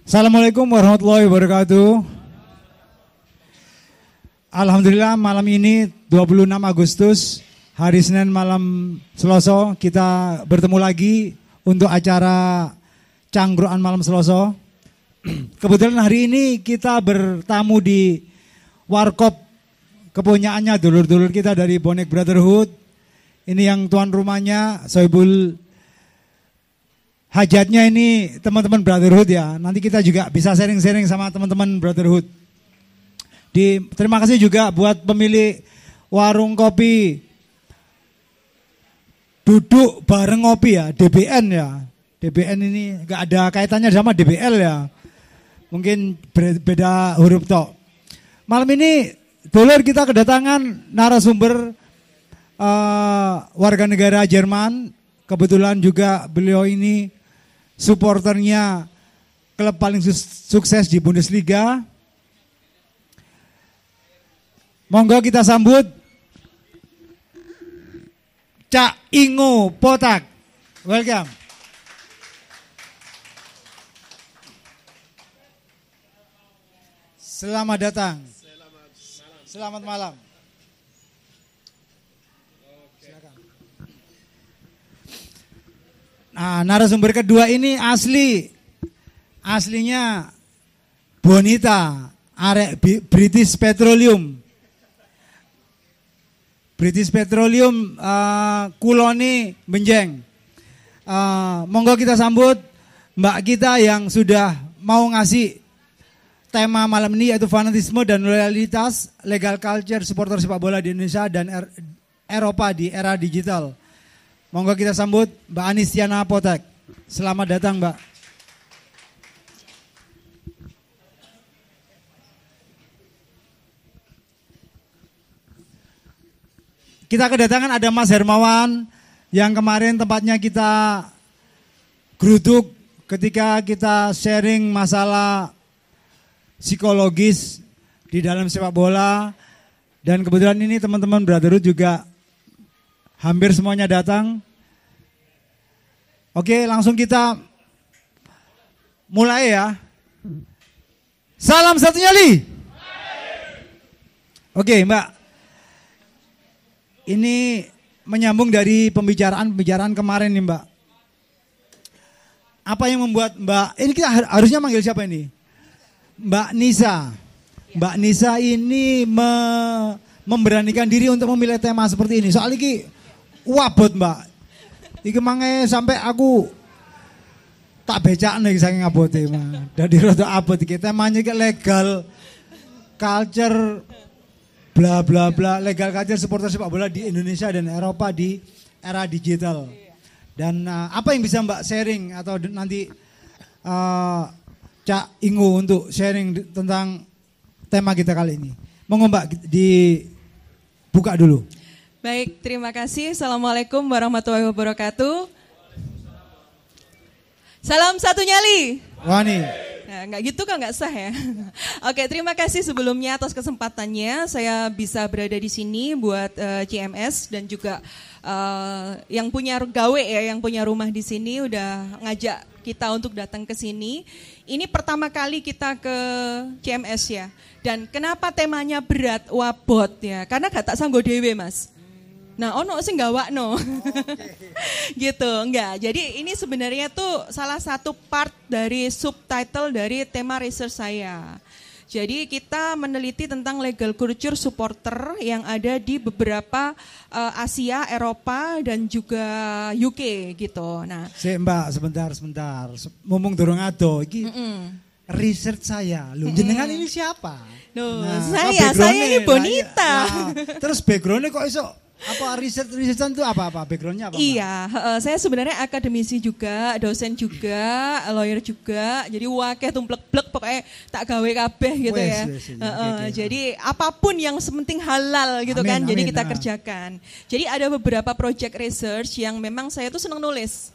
Assalamualaikum warahmatullahi wabarakatuh. Alhamdulillah malam ini 26 Agustus, hari Senin malam Selasa, kita bertemu lagi untuk acara Cangkruan malam Selasa. Kebetulan hari ini kita bertamu di warkop kepunyaannya dulur-dulur kita dari Bonek Brotherhood. Ini yang tuan rumahnya Sohibul Hajatnya ini teman-teman Brotherhood ya. Nanti kita juga bisa sharing-sharing sama teman-teman Brotherhood. Terima kasih juga buat pemilik warung kopi Duduk Bareng Ngopi ya, DBN ya. DBN ini gak ada kaitannya sama DBL ya. Mungkin beda huruf tok. Malam ini dulur kita kedatangan narasumber warga negara Jerman. Kebetulan juga beliau ini supporternya klub paling sukses di Bundesliga. Monggo kita sambut Cak Ingo Potak. Welcome. Selamat datang. Selamat malam. Nah, narasumber kedua ini aslinya Bonita, arek British Petroleum. British Petroleum kuloni Benjeng. Monggo kita sambut Mbak kita yang sudah mau ngasih tema malam ini yaitu fanatisme dan loyalitas, legal culture supporter sepak bola di Indonesia dan Eropa di era digital. Monggo kita sambut Mbak Anistiana Potek. Selamat datang Mbak. Kita kedatangan ada Mas Hermawan yang kemarin tempatnya kita geruduk ketika kita sharing masalah psikologis di dalam sepak bola. Dan kebetulan ini teman-teman Brotherhood juga hampir semuanya datang. Oke, langsung kita mulai ya. Salam satu nyali. Oke, Mbak. Ini menyambung dari pembicaraan kemarin nih, Mbak. Apa yang membuat Mbak, ini kita harusnya manggil siapa ini? Mbak Nisa. Mbak Nisa ini memberanikan diri untuk memilih tema seperti ini. Soal ini wabot Mbak. Iki mange sampai aku tak becak nih saking abote mah. Dadi rada abot iki temanya iki legal culture bla bla bla, legal culture supporter sepak bola di Indonesia dan Eropa di era digital. Dan apa yang bisa Mbak sharing atau nanti Cak Ingo untuk sharing tentang tema kita kali ini. Monggo Mbak dibuka dulu. Baik, terima kasih. Assalamualaikum warahmatullahi wabarakatuh. Salam satu nyali. Wani. Nah, enggak gitu kan enggak sah ya. Oke, terima kasih sebelumnya atas kesempatannya saya bisa berada di sini buat CMS dan juga yang punya gawe ya, yang punya rumah di sini udah ngajak kita untuk datang ke sini. Ini pertama kali kita ke CMS ya. Dan kenapa temanya berat wabot ya? Karena gak tak sanggo dewe Mas. Nah, ono sing gawakno. Gitu, enggak. Jadi ini sebenarnya tuh salah satu part dari subtitle dari tema research saya. Jadi kita meneliti tentang legal culture supporter yang ada di beberapa Asia, Eropa dan juga UK gitu. Nah, Mbak sebentar. Mumpung dorong ado iki. Research saya. Loh, jenengan ini siapa? Loh, nah, saya ini Bonita. Terus background-nya kok iso apa research itu apa backgroundnya apa? Iya, saya sebenarnya akademisi juga, dosen juga, lawyer juga. Jadi wakeh tumplek-plek pokoknya tak gawe kabeh gitu ya. Jadi apapun yang sepenting halal gitu kan. Jadi kita kerjakan. Jadi ada beberapa project research yang memang saya tuh senang nulis.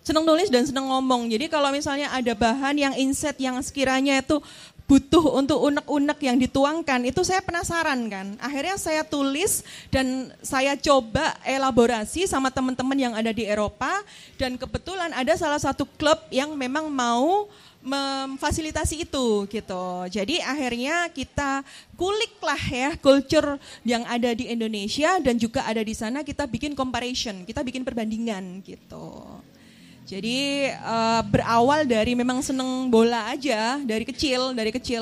Senang nulis dan senang ngomong. Jadi kalau misalnya ada bahan yang insight yang sekiranya itu butuh untuk unek-unek yang dituangkan, itu saya penasaran kan. Akhirnya saya tulis dan saya coba elaborasi sama teman-teman yang ada di Eropa, dan kebetulan ada salah satu klub yang memang mau memfasilitasi itu gitu. Jadi akhirnya kita kulik lah ya culture yang ada di Indonesia dan juga ada di sana, kita bikin comparison, kita bikin perbandingan gitu. Jadi berawal dari memang seneng bola aja dari kecil.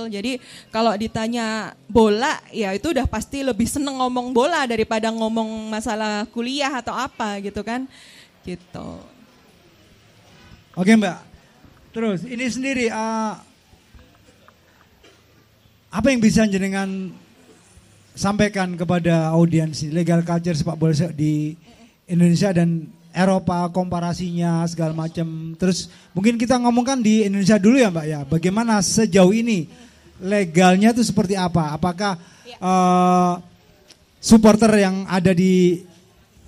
Jadi kalau ditanya bola ya itu udah pasti lebih seneng ngomong bola daripada ngomong masalah kuliah atau apa gitu kan. Gitu. Oke Mbak. Terus ini sendiri apa yang bisa jenengan sampaikan kepada audiens legal culture sepak bola di Indonesia dan Eropa, komparasinya segala macam. Terus mungkin kita ngomongkan di Indonesia dulu ya Mbak ya. Bagaimana sejauh ini legalnya itu seperti apa? Apakah supporter yang ada di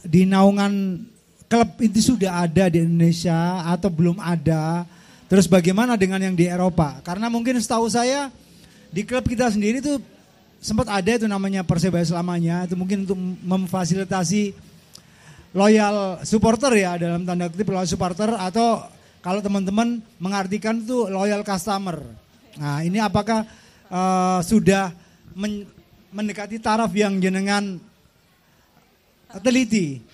naungan klub itu sudah ada di Indonesia atau belum ada? Terus bagaimana dengan yang di Eropa? Karena mungkin setahu saya di klub kita sendiri tuh sempat ada itu namanya Persebaya Selamanya. Itu mungkin untuk memfasilitasi loyal supporter ya, dalam tanda kutip loyal supporter, atau kalau teman-teman mengartikan itu loyal customer. Nah ini apakah sudah mendekati taraf yang jenengan teliti?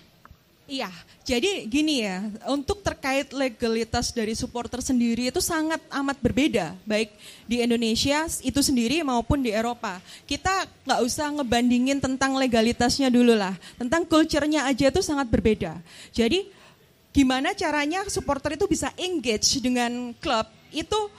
Iya, jadi gini ya, untuk terkait legalitas dari supporter sendiri itu sangat amat berbeda, baik di Indonesia itu sendiri maupun di Eropa. Kita nggak usah ngebandingin tentang legalitasnya dulu lah, tentang culture-nya aja itu sangat berbeda. Jadi gimana caranya supporter itu bisa engage dengan klub, itu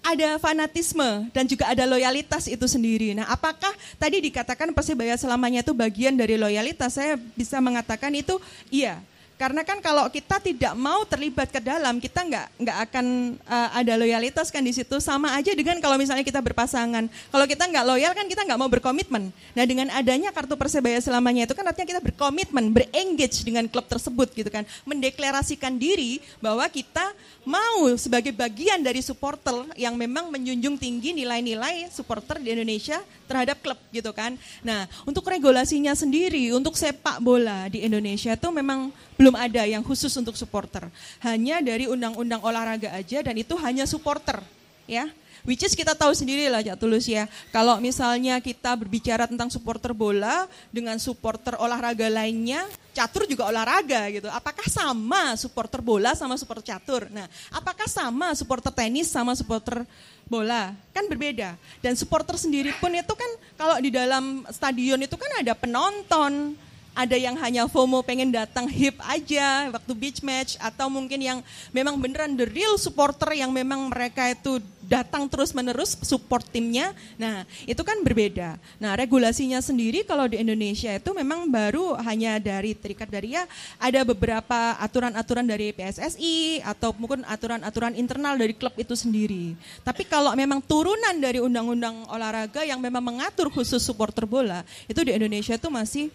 ada fanatisme dan juga ada loyalitas itu sendiri. Nah, apakah tadi dikatakan Persebaya Selamanya itu bagian dari loyalitas? Saya bisa mengatakan itu iya. Karena kan kalau kita tidak mau terlibat ke dalam, kita nggak akan ada loyalitas kan di situ. Sama aja dengan kalau misalnya kita berpasangan. Kalau kita nggak loyal kan kita nggak mau berkomitmen. Nah dengan adanya kartu Persebaya Selamanya itu kan artinya kita berkomitmen, berengage dengan klub tersebut gitu kan. Mendeklarasikan diri bahwa kita mau sebagai bagian dari supporter yang memang menjunjung tinggi nilai-nilai supporter di Indonesia terhadap klub gitu kan. Nah untuk regulasinya sendiri, untuk sepak bola di Indonesia itu memang belum ada yang khusus untuk supporter. Hanya dari undang-undang olahraga aja, dan itu hanya supporter, ya. Which is kita tahu sendiri lah Cak Tulus ya. Kalau misalnya kita berbicara tentang supporter bola dengan supporter olahraga lainnya, catur juga olahraga gitu. Apakah sama supporter bola sama supporter catur? Nah, apakah sama supporter tenis sama supporter bola? Kan berbeda. Dan supporter sendiri pun itu kan kalau di dalam stadion itu kan ada penonton. Ada yang hanya FOMO pengen datang hip aja waktu beach match, atau mungkin yang memang beneran the real supporter yang memang mereka itu datang terus menerus support timnya. Nah itu kan berbeda. Nah regulasinya sendiri kalau di Indonesia itu memang baru hanya dari terikat dari ya ada beberapa aturan-aturan dari PSSI atau mungkin aturan-aturan internal dari klub itu sendiri. Tapi kalau memang turunan dari undang-undang olahraga yang memang mengatur khusus supporter bola, itu di Indonesia itu masih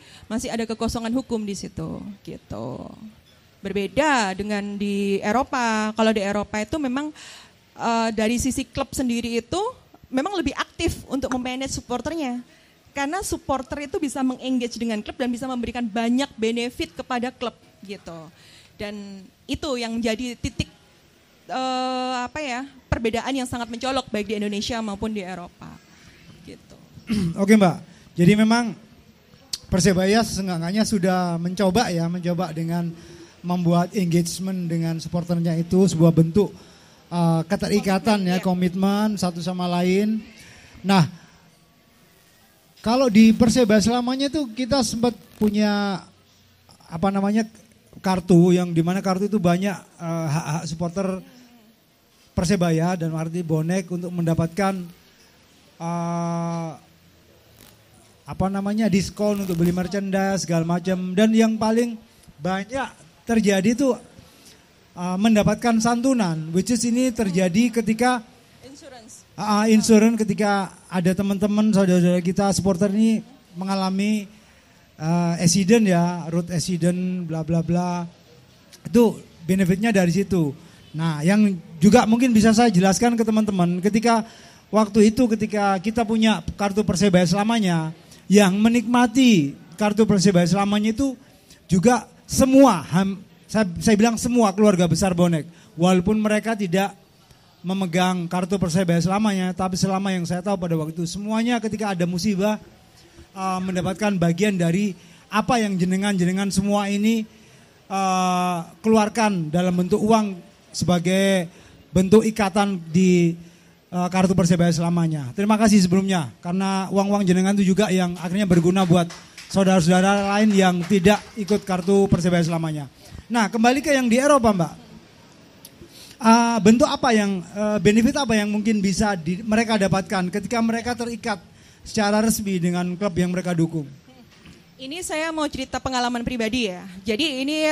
ada kekosongan hukum di situ gitu. Berbeda dengan di Eropa. Kalau di Eropa itu memang dari sisi klub sendiri itu memang lebih aktif untuk memanage supporternya. Karena supporter itu bisa mengengage dengan klub dan bisa memberikan banyak benefit kepada klub gitu. Dan itu yang menjadi titik perbedaan yang sangat mencolok baik di Indonesia maupun di Eropa gitu. Oke Mbak. Jadi memang Persebaya seenggaknya sudah mencoba dengan membuat engagement dengan supporternya itu sebuah bentuk keterikatan ya, komitmen satu sama lain. Nah, kalau di Persebaya Selamanya itu kita sempat punya kartu yang dimana kartu itu banyak hak-hak supporter Persebaya dan arti bonek untuk mendapatkan diskon untuk beli merchandise segala macam, dan yang paling banyak terjadi itu mendapatkan santunan, which is ini terjadi ketika insurance ketika ada teman-teman saudara-saudara kita supporter ini mengalami accident ya, road accident bla bla bla, itu benefitnya dari situ. Nah yang juga mungkin bisa saya jelaskan ke teman-teman, ketika waktu itu ketika kita punya kartu Persebaya selamanya, yang menikmati kartu Persebaya selamanya itu juga semua, saya bilang semua keluarga besar bonek. Walaupun mereka tidak memegang kartu Persebaya selamanya, tapi selama yang saya tahu pada waktu itu semuanya ketika ada musibah mendapatkan bagian dari apa yang jenengan semua ini keluarkan dalam bentuk uang sebagai bentuk ikatan di kartu Persebaya selamanya. Terima kasih sebelumnya karena uang-uang jenengan itu juga yang akhirnya berguna buat saudara-saudara lain yang tidak ikut kartu Persebaya selamanya. Nah, kembali ke yang di Eropa, Mbak. Bentuk apa yang benefit apa yang mungkin bisa mereka dapatkan ketika mereka terikat secara resmi dengan klub yang mereka dukung? Ini saya mau cerita pengalaman pribadi ya. Jadi ini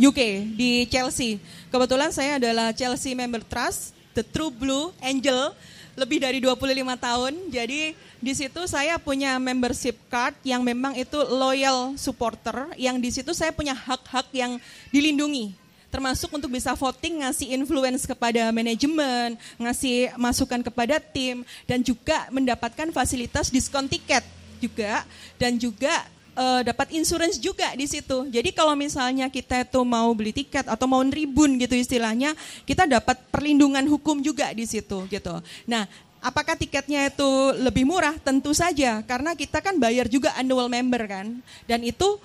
UK di Chelsea. Kebetulan saya adalah Chelsea Member Trust, The True Blue Angel, lebih dari 25 tahun. Jadi di situ saya punya membership card yang memang itu loyal supporter, yang di situ saya punya hak-hak yang dilindungi. Termasuk untuk bisa voting, ngasih influence kepada manajemen, ngasih masukan kepada tim, dan juga mendapatkan fasilitas diskon tiket juga, dan juga dapat insurance juga di situ. Jadi kalau misalnya kita itu mau beli tiket atau mau tribun gitu istilahnya, kita dapat perlindungan hukum juga di situ gitu. Nah, apakah tiketnya itu lebih murah? Tentu saja, karena kita kan bayar juga annual member kan. Dan itu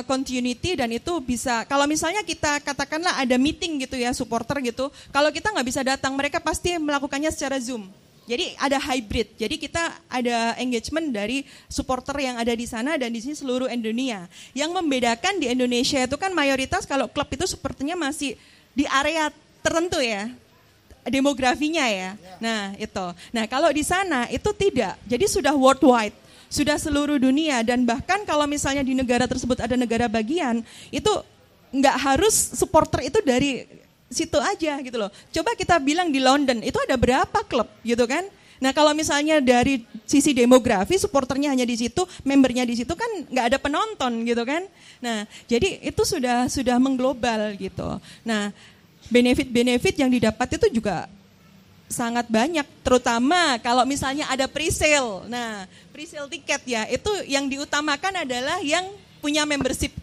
continuity, dan itu bisa, kalau misalnya kita katakanlah ada meeting gitu ya, supporter gitu, kalau kita nggak bisa datang, mereka pasti melakukannya secara Zoom. Jadi ada hybrid, jadi kita ada engagement dari supporter yang ada di sana dan di sini seluruh Indonesia. Yang membedakan di Indonesia itu kan mayoritas kalau klub itu sepertinya masih di area tertentu ya, demografinya ya. Nah itu. Nah kalau di sana itu tidak, jadi sudah worldwide, sudah seluruh dunia, dan bahkan kalau misalnya di negara tersebut ada negara bagian, itu nggak harus supporter itu dari situ aja gitu loh. Coba kita bilang di London itu ada berapa klub gitu kan. Nah kalau misalnya dari sisi demografi supporternya hanya di situ, membernya di situ kan nggak ada penonton gitu kan. Nah jadi itu sudah mengglobal gitu. Nah benefit yang didapat itu juga sangat banyak, terutama kalau misalnya ada pre-sale. Nah pre-sale tiket ya, itu yang diutamakan adalah yang punya membership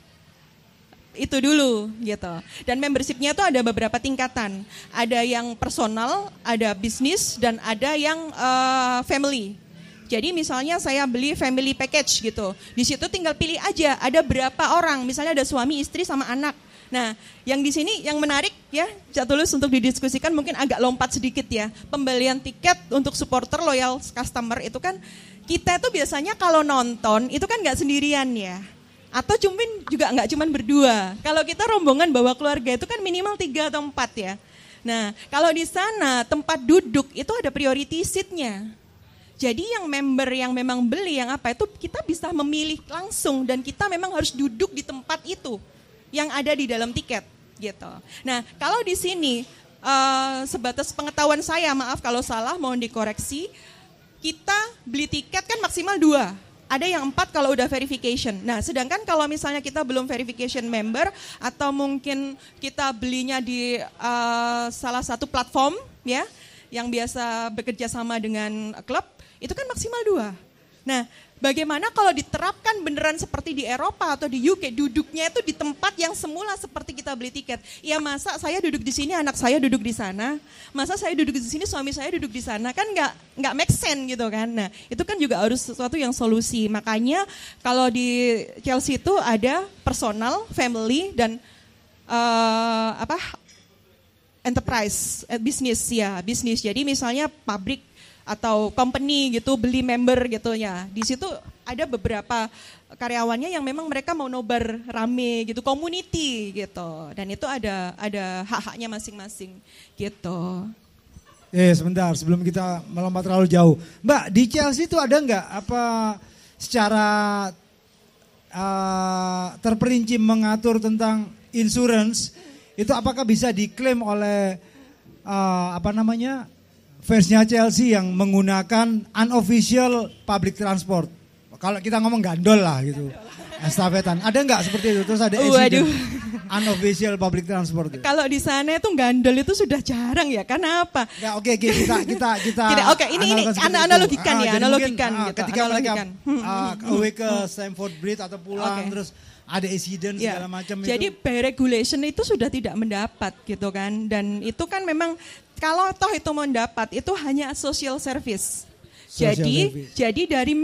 itu dulu gitu. Dan membershipnya itu ada beberapa tingkatan. Ada yang personal, ada bisnis, dan ada yang family. Jadi misalnya saya beli family package gitu. Di situ tinggal pilih aja ada berapa orang. Misalnya ada suami, istri, sama anak. Nah, yang di sini yang menarik ya, Cak Tulus untuk didiskusikan mungkin agak lompat sedikit ya. Pembelian tiket untuk supporter loyal customer itu kan kita itu biasanya kalau nonton itu kan nggak sendirian ya. Atau juga nggak cuman berdua. Kalau kita rombongan bawa keluarga itu kan minimal 3 atau 4 ya. Nah, kalau di sana tempat duduk itu ada priority seat-nya. Jadi yang member yang memang beli yang apa itu kita bisa memilih langsung, dan kita memang harus duduk di tempat itu yang ada di dalam tiket gitu. Nah, kalau di sini sebatas pengetahuan saya, maaf kalau salah mohon dikoreksi, kita beli tiket kan maksimal 2. Ada yang 4 kalau udah verification. Nah, sedangkan kalau misalnya kita belum verification member atau mungkin kita belinya di salah satu platform ya, yang biasa bekerja sama dengan klub, itu kan maksimal 2. Nah, bagaimana kalau diterapkan beneran seperti di Eropa atau di UK, duduknya itu di tempat yang semula seperti kita beli tiket. Ya masa saya duduk di sini, anak saya duduk di sana, masa saya duduk di sini, suami saya duduk di sana, kan nggak make sense gitu kan. Nah, itu kan juga harus sesuatu yang solusi. Makanya kalau di Chelsea itu ada personal, family, dan enterprise, bisnis ya, bisnis. Jadi misalnya pabrik atau company gitu beli member gitu ya. Di situ ada beberapa karyawannya yang memang mereka mau nobar rame gitu, community gitu. Dan itu ada hak-haknya masing-masing gitu. Sebentar sebelum kita melompat terlalu jauh. Mbak, di Chelsea itu ada nggak apa secara terperinci mengatur tentang insurance itu apakah bisa diklaim oleh fansnya Chelsea yang menggunakan unofficial public transport. Kalau kita ngomong gandol lah gitu. Estafetan. Ada nggak seperti itu? Terus ada Waduh. unofficial public transport. Kalau di sana itu gandol itu sudah jarang ya. Kenapa? Ya, oke, kita Oke, ini analogikan ya, analogikan gitu. Ketika analogikan. mereka away ke Stamford Bridge atau pulang Oke. terus ada insiden segala macam itu. Jadi by regulation itu sudah tidak mendapat gitu kan. Dan itu kan memang kalau toh itu mendapat itu hanya social service. Jadi dari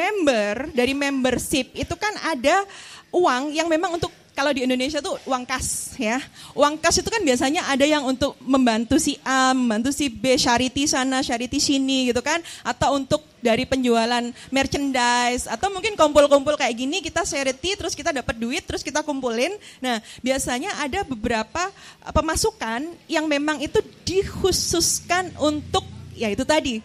membership itu kan ada uang yang memang untuk, kalau di Indonesia tuh uang kas ya. Uang kas itu kan biasanya ada yang untuk membantu si A, membantu si B, charity sana, charity sini gitu kan. Atau untuk dari penjualan merchandise, atau mungkin kumpul-kumpul kayak gini, kita charity terus kita dapat duit terus kita kumpulin. Nah biasanya ada beberapa pemasukan yang memang itu dikhususkan untuk, ya itu tadi,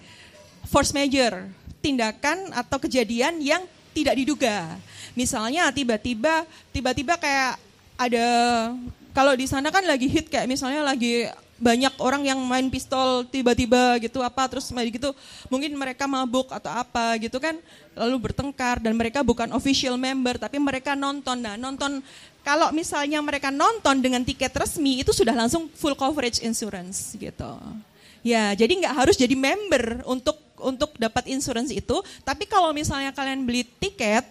force major, tindakan atau kejadian yang tidak diduga. Misalnya tiba-tiba kayak ada, kalau di sana kan lagi hit kayak misalnya lagi banyak orang yang main pistol tiba-tiba gitu terus gitu mungkin mereka mabuk atau apa gitu kan, lalu bertengkar dan mereka bukan official member tapi mereka nonton. Nah nonton, kalau misalnya mereka nonton dengan tiket resmi itu sudah langsung full coverage insurance gitu. Ya, jadi nggak harus jadi member untuk dapat insurance itu. Tapi kalau misalnya kalian beli tiket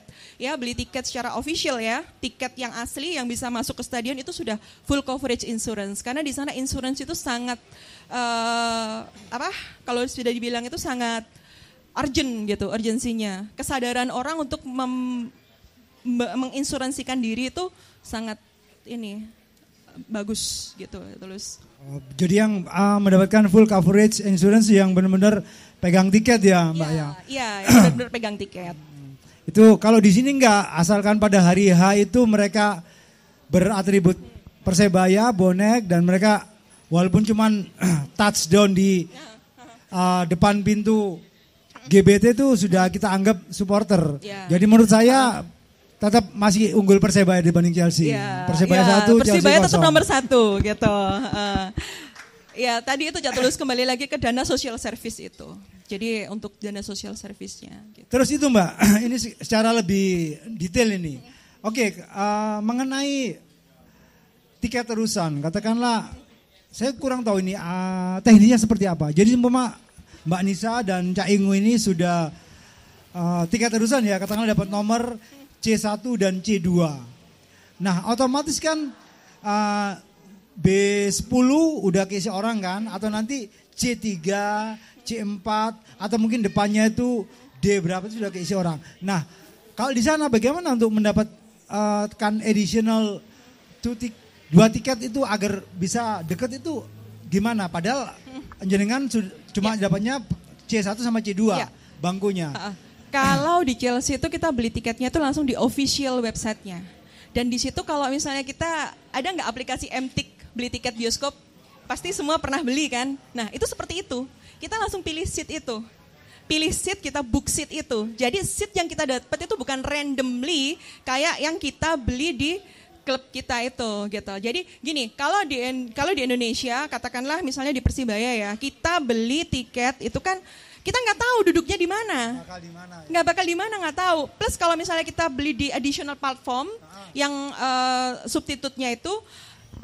secara official ya, tiket yang asli yang bisa masuk ke stadion itu sudah full coverage insurance. Karena di sana insurance itu sangat kalau sudah dibilang itu sangat urgent gitu, urgensinya. Kesadaran orang untuk menginsuransikan diri itu sangat bagus gitu, terus. Jadi yang mendapatkan full coverage insurance yang benar-benar pegang tiket ya, Mbak ya. Iya, benar-benar pegang tiket. Itu kalau di sini enggak, asalkan pada hari H itu mereka beratribut Persebaya, bonek, dan mereka walaupun cuman touchdown di depan pintu GBT itu sudah kita anggap supporter. Ya. Jadi menurut saya tetap masih unggul Persebaya dibanding Chelsea. Persebaya 1, Chelsea 0. Persebaya tetap nomor 1 gitu. Ya tadi itu Jatulus kembali lagi ke dana social service itu. Jadi untuk dana social service-nya. Gitu. Terus itu Mbak, ini secara lebih detail ini. Oke, mengenai tiket terusan, katakanlah saya kurang tahu ini teknisnya seperti apa. Jadi umpama Mbak Nisa dan Cak Ingu ini sudah tiket terusan ya, katakanlah dapat nomor C1 dan C2. Nah otomatis kan B10 udah keisi orang kan, atau nanti C3, C4, atau mungkin depannya itu D berapa itu sudah keisi orang. Nah kalau di sana bagaimana untuk mendapatkan additional 2 tiket itu agar bisa deket itu gimana? Padahal jenengan cuma dapatnya C1 sama C2 bangkunya. Kalau di Chelsea itu kita beli tiketnya itu langsung di official website-nya. Dan di situ kalau misalnya kita, ada nggak aplikasi MTIK beli tiket bioskop? Pasti semua pernah beli kan? Nah itu seperti itu. Kita langsung pilih seat itu. Pilih seat, kita book seat itu. Jadi seat yang kita dapat itu bukan randomly kayak yang kita beli di klub kita itu gitu. Jadi gini, kalau di Indonesia katakanlah misalnya di Persibaya ya, kita beli tiket itu kan kita nggak tahu duduknya di mana. Nggak bakal di mana, nggak tahu. Plus kalau misalnya kita beli di additional platform yang substitutnya itu,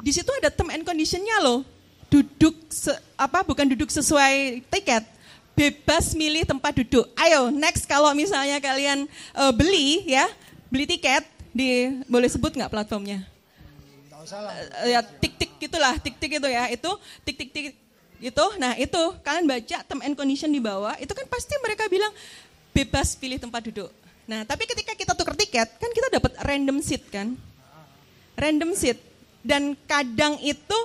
di situ ada term and condition-nya loh. Bukan duduk sesuai tiket, bebas milih tempat duduk. Ayo next kalau misalnya kalian beli tiket boleh sebut nggak platformnya? Nggak usah lah. Ya tik-tik gitulah, tik-tik itu ya, itu tik-tik gitu. Nah itu kalian baca term and condition di bawah, itu kan pasti mereka bilang bebas pilih tempat duduk. Nah tapi ketika kita tukar tiket kan kita dapat random seat kan, random seat. Dan kadang itu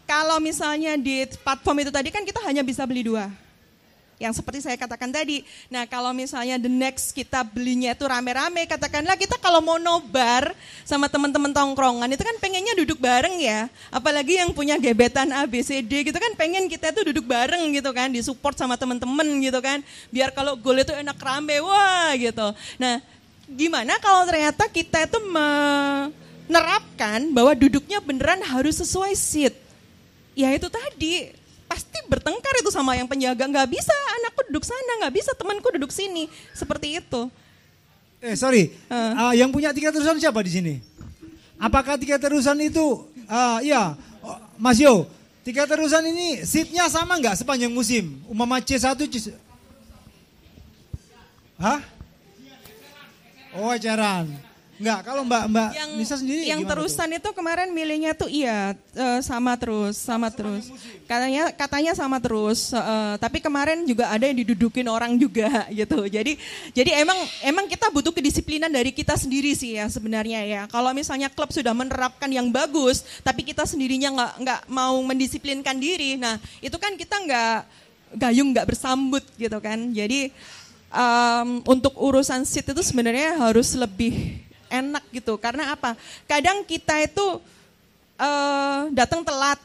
kalau misalnya di platform itu tadi kan kita hanya bisa beli 2. Yang seperti saya katakan tadi. Nah kalau misalnya the next kita belinya itu rame-rame, katakanlah kita kalau mau nobar sama teman-teman tongkrongan itu kan pengennya duduk bareng ya. Apalagi yang punya gebetan ABCD gitu kan pengen kita itu duduk bareng gitu kan, disupport sama teman-teman gitu kan. Biar kalau gol itu enak rame, wah gitu. Nah gimana kalau ternyata kita itu menerapkan bahwa duduknya beneran harus sesuai seat. Ya itu tadi. Pasti bertengkar itu sama yang penjaga, nggak bisa anakku duduk sana, nggak bisa temanku duduk sini, seperti itu. Sorry. Yang punya tiket terusan siapa di sini? Apakah tiket terusan itu ya, Mas Yo, tiket terusan ini seatnya sama nggak sepanjang musim? Umpama C1 Hah? Oh, eceran. Enggak, kalau Mbak Nisa sendiri yang terusan tuh? itu kemarin milihnya tuh sama terus. Katanya sama terus. Tapi kemarin juga ada yang didudukin orang juga gitu. Jadi emang kita butuh kedisiplinan dari kita sendiri sih ya sebenarnya ya. Kalau misalnya klub sudah menerapkan yang bagus, tapi kita sendirinya nggak mau mendisiplinkan diri, nah itu kan kita nggak bersambut gitu kan. Jadi untuk urusan seat itu sebenarnya harus lebih enak gitu. Karena apa? Kadang kita itu datang telat,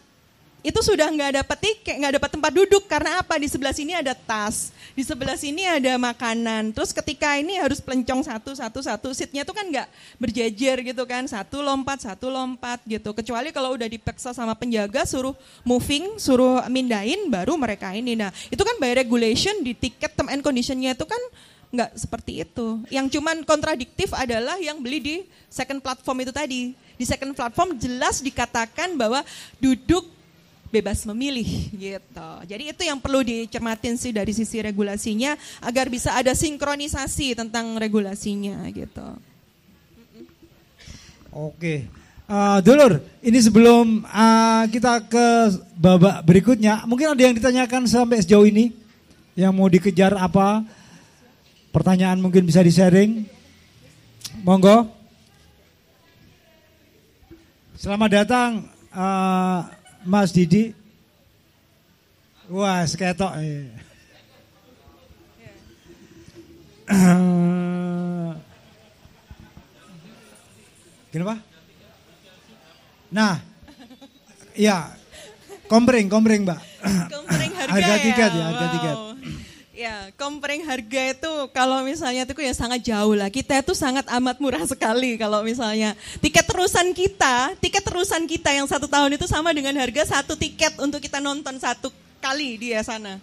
itu sudah nggak dapat tiket, nggak dapat tempat duduk. Karena apa? Di sebelah sini ada tas, di sebelah sini ada makanan. Terus ketika ini harus pelencong satu, seatnya itu kan nggak berjejer gitu kan, satu lompat gitu. Kecuali kalau udah dipaksa sama penjaga, suruh moving, suruh mindahin, baru mereka ini. Nah itu kan by regulation di tiket term and conditionnya itu kan nggak seperti itu. Yang cuman kontradiktif adalah yang beli di second platform itu tadi. Di second platform jelas dikatakan bahwa duduk bebas memilih gitu. Jadi itu yang perlu dicermatin sih dari sisi regulasinya agar bisa ada sinkronisasi tentang regulasinya gitu. Oke. Dulur, ini sebelum kita ke babak berikutnya, mungkin ada yang ditanyakan sampai sejauh ini yang mau dikejar apa? Pertanyaan mungkin bisa di-sharing. Monggo. Selamat datang Mas Didi. Wah, seketok. Kenapa? Nah, ya, kompreng Mbak. Kompreng harga tiket ya, harga tiket. Ya, kompreng harga itu kalau misalnya itu ya sangat jauh lah. Kita itu sangat amat murah sekali kalau misalnya tiket terusan kita yang 1 tahun itu sama dengan harga 1 tiket untuk kita nonton 1 kali di sana.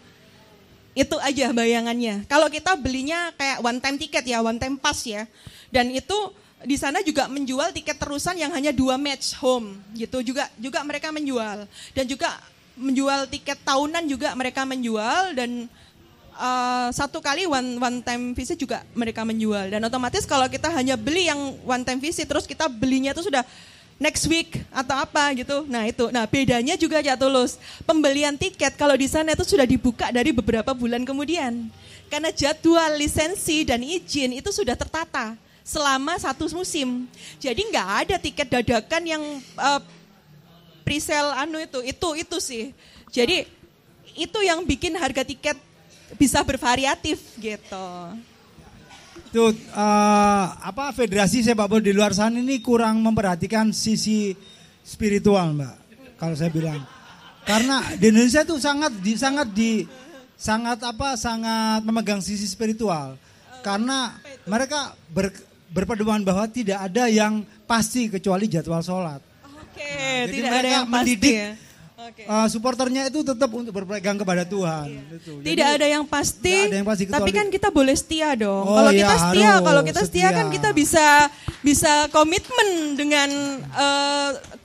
Itu aja bayangannya. Kalau kita belinya kayak one time tiket ya, one time pass ya. Dan itu di sana juga menjual tiket terusan yang hanya 2 match home gitu. Juga mereka menjual. Dan juga menjual tiket tahunan juga mereka menjual dan 1 kali one time visit juga mereka menjual. Dan otomatis kalau kita hanya beli yang one time visit terus kita belinya itu sudah next week atau apa gitu. Nah itu, bedanya juga ya Tulus. Pembelian tiket kalau di sana itu sudah dibuka dari beberapa bulan kemudian. Karena jadwal lisensi dan izin itu sudah tertata selama 1 musim. Jadi nggak ada tiket dadakan yang pre-sale itu sih. Jadi itu yang bikin harga tiket bisa bervariatif gitu. Tuh, federasi sepak bola di luar sana ini kurang memperhatikan sisi spiritual, Mbak. Kalau saya bilang, karena di Indonesia itu sangat memegang sisi spiritual. Karena mereka berpedoman bahwa tidak ada yang pasti kecuali jadwal sholat. Oke, tidak ada yang pasti ya. Okay. Supporternya itu tetap untuk berpegang kepada Tuhan. Iya. Gitu. Tidak ada yang pasti, tapi kan kita boleh setia dong. Kalau kita setia kan kita bisa komitmen dengan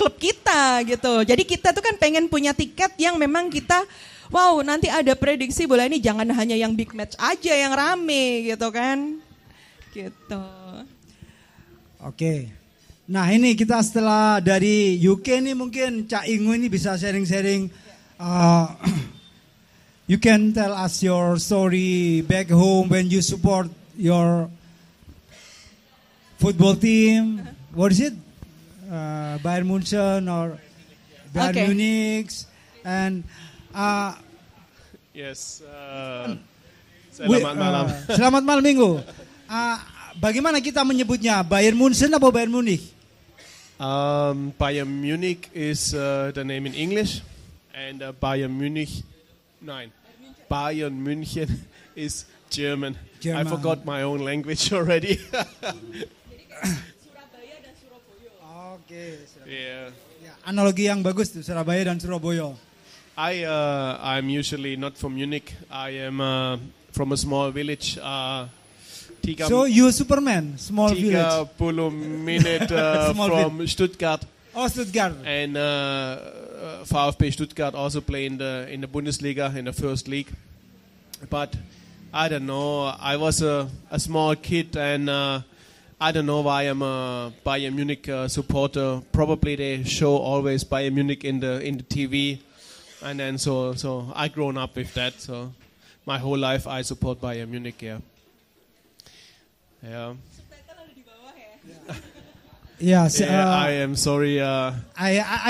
klub kita gitu. Jadi kita tuh kan pengen punya tiket yang memang kita, wow nanti ada prediksi bola ini jangan hanya yang big match aja yang rame gitu kan. Gitu. Oke. Nah ini kita setelah dari UK ini mungkin Cak Ingu ini bisa sharing-sharing. You can tell us your story back home when you support your football team. What is it? Bayern Munchen or Bayern Munich? And yes. Selamat malam. Selamat malam Minggu. Bagaimana kita menyebutnya? Bayern Munchen atau Bayern Munich? Bayern Munich is the name in English, and Bayern München is German. I forgot my own language already. Oke. Yeah. Analogi yang bagus tuh Surabaya dan Surabaya. I'm usually not from Munich. I am from a small village So you Superman, small village. 30 minute Small from Stuttgart. Oh, Stuttgart. And VfB Stuttgart also play in the Bundesliga, in the first league. But I don't know, I was a small kid, and I don't know why I'm a Bayern Munich supporter. Probably they show always Bayern Munich in the TV, and then so I grown up with that. So my whole life I support Bayern Munich. Yeah. Yeah, I am sorry. I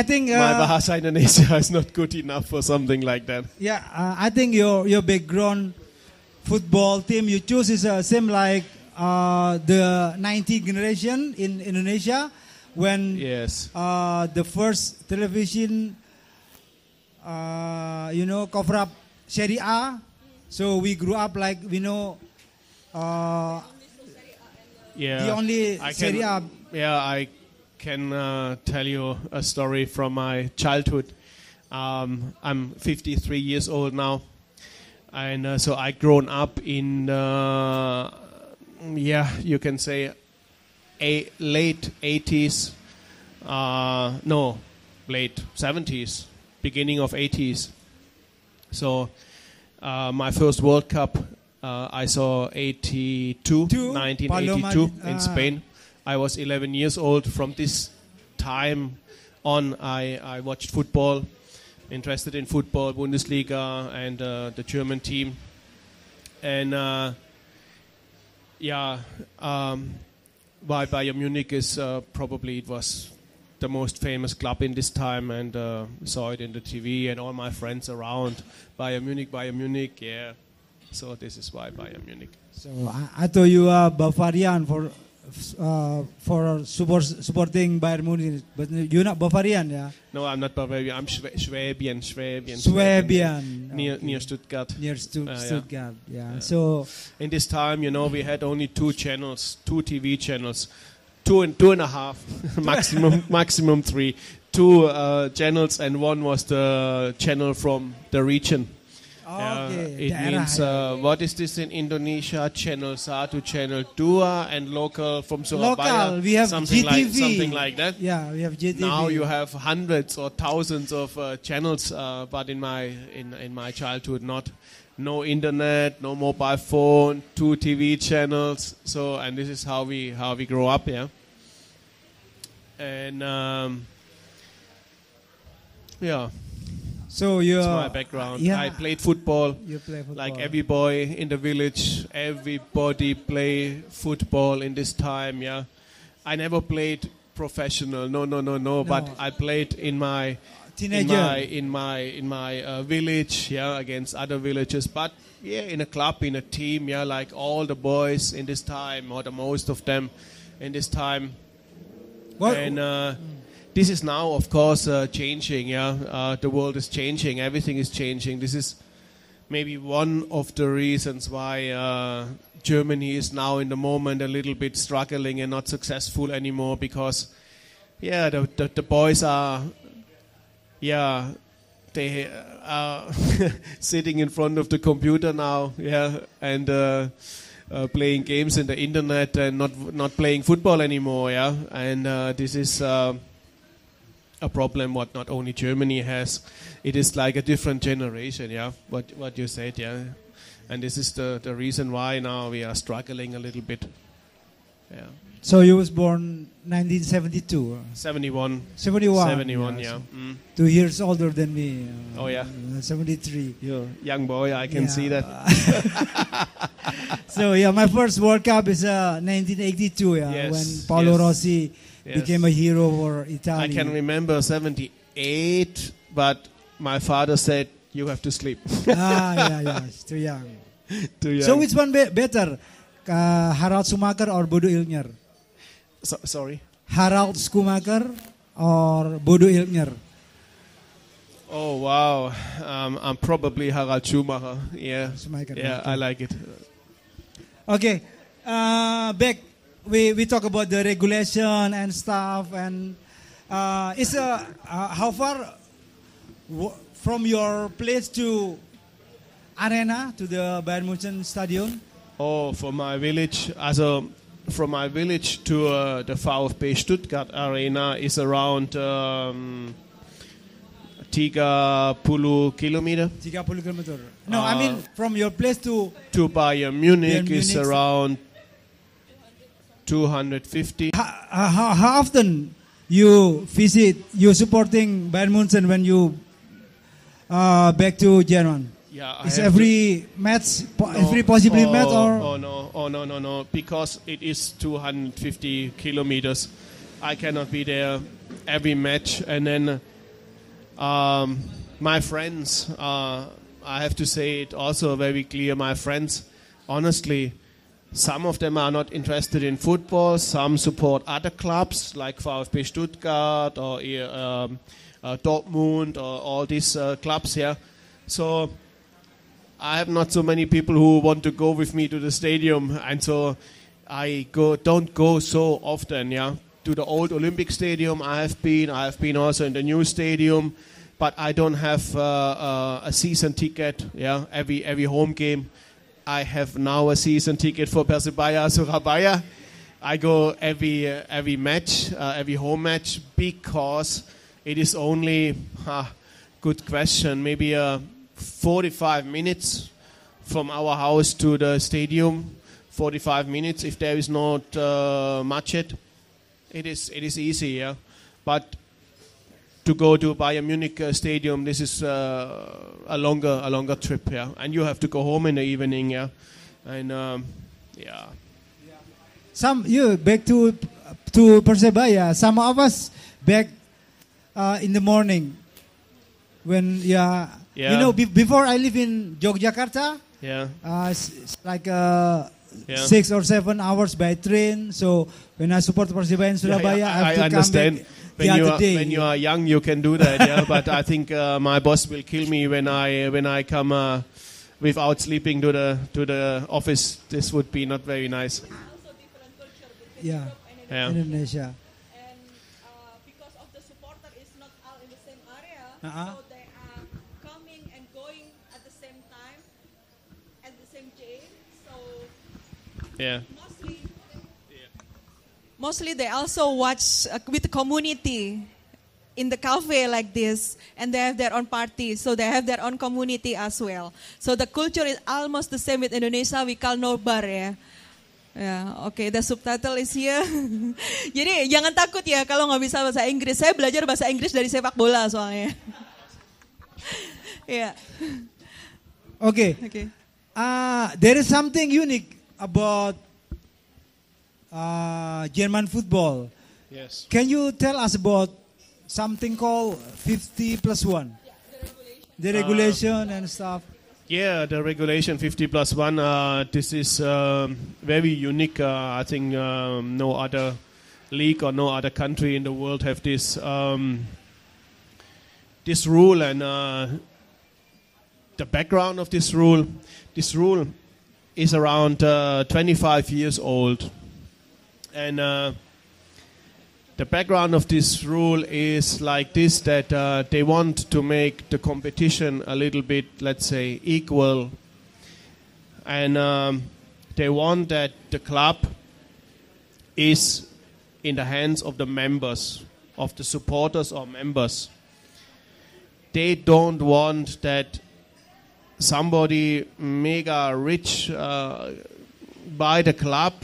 think my bahasa Indonesia is not good enough for something like that. Yeah, I think your background football team you choose is same like the 90 generation in Indonesia when Yes. the first television cover up Serie A. So we grew up like we know Yeah. the only Serie A. Yeah, I can tell you a story from my childhood. I'm 53 years old now, and so I grown up in you can say late 80s, late 70s, beginning of 80s. So my first World Cup I saw 1982 in Spain. I was 11 years old. From this time on, I watched football, interested in football, Bundesliga, and the German team. And why Bayern Munich is probably it was the most famous club in this time, and saw it in the TV, and all my friends around Bayern Munich, yeah. So this is why Bayern Munich. So I thought you are Bavarian for supporting Bayern Munich, but you're not Bavarian, yeah? No, I'm not Bavarian. I'm Schwabian. Near Stuttgart. Near Stuttgart, yeah. So in this time, we had only two TV channels, two and a half, maximum three, two channels, and one was the channel from the region. Okay. It means, what is this in Indonesia? Channel 1, Channel 2, and local from Surabaya. Local, we have something GTV. Something like that. Yeah, we have GTV. Now you have hundreds or thousands of channels, but in my childhood, no internet, no mobile phone, 2 TV channels. So, and this is how we grow up, yeah. And yeah. So that's my background. Yeah. I played football. You play football. Like every boy in the village, everybody play football in this time. Yeah, I never played professional. No. But I played in my teenager in my village. Yeah, against other villages. But yeah, in a club, in a team. Yeah, like all the boys in this time, or the most of them in this time. What? And this is now, of course, changing. Yeah, the world is changing. Everything is changing. This is maybe one of the reasons why Germany is now, in the moment, a little bit struggling and not successful anymore. Because, yeah, the boys are, yeah, they are sitting in front of the computer now. Yeah, and playing games in the internet and not playing football anymore. Yeah, and this is a problem what not only Germany has. It is like a different generation, yeah, what you said, yeah. And this is the reason why now we are struggling a little bit. Yeah. So you was born 1972? 71. 71, yeah. So 2 years older than me. Oh, yeah. 73. You're a young boy, I can see that. So, yeah, my first World Cup is 1982, yeah, Yes, when Paolo yes. Rossi Yes. became a hero for Italy. I can remember 78, but my father said, you have to sleep. Yeah, it's too young. Too young. So which one better, Harald Schumacher or Bodo Illner? Sorry? Harald Schumacher or Bodo Illner? Oh, wow. I'm probably Harald Schumacher. Yeah, Schumacher, yeah, okay. I like it. Okay, back. We talk about the regulation and stuff, and how far from your place to arena to the Bayern Munich stadion? Oh, from my village, also from my village to the VfB Stuttgart arena is around 30 kilometer. 30 kilometer. No, I mean from your place to Bayern Munich Bayern is Munich. around 250. how often you visit, you supporting Bayern Munchen when you back to German? Yeah, I Is have every match, No, every possibly match or? no, because it is 250 kilometers. I cannot be there every match. And then my friends, I have to say it also very clear, my friends, honestly, some of them are not interested in football, some support other clubs like VfB Stuttgart or Dortmund or all these clubs here. So I have not so many people who want to go with me to the stadium, and so I don't go so often. Yeah, to the old Olympic Stadium I have been also in the new stadium, but I don't have a season ticket. Yeah, every home game. I have now a season ticket for Persebaya Surabaya. I go every match, every home match, because it is only good question, maybe 45 minutes from our house to the stadium. 45 minutes if there is not much it is easy, yeah. But to go to Bayern Munich stadium, this is a longer trip, yeah. And you have to go home in the evening, yeah. And yeah. Some you back to Persebaya. Some of us back in the morning when Yeah. you know before I live in Yogyakarta. Yeah. It's like 6 or 7 hours by train. So when I support Persebaya in Surabaya, I have to understand. come back the other day. When you are young, you can do that. Yeah, but I think my boss will kill me when I come without sleeping to the office. This would be not very nice. Yeah, Yeah. Indonesia. And because of the supporter is not all in the same area, Uh-huh. so they are coming and going at the same time, at the same day. So Yeah. mostly they also watch with the community in the cafe like this, and they have their own party, so they have their own community as well. So the culture is almost the same with Indonesia. We call nobar, ya. Ya, oke, the subtitle is here. Jadi jangan takut ya kalau nggak bisa bahasa Inggris. Saya belajar bahasa Inggris dari sepak bola soalnya. Ya. Okay. Oke. There is something unique about German football. Yes. Can you tell us about something called 50+1? The regulation and stuff. Yeah, the regulation 50+1. This is very unique. I think no other league or no other country in the world have this this rule, and the background of this rule. This rule is around 25 years old, and the background of this rule is like this, that they want to make the competition a little bit, let's say, equal. And they want that the club is in the hands of the members, of the supporters or members. They don't want that somebody mega rich buy the club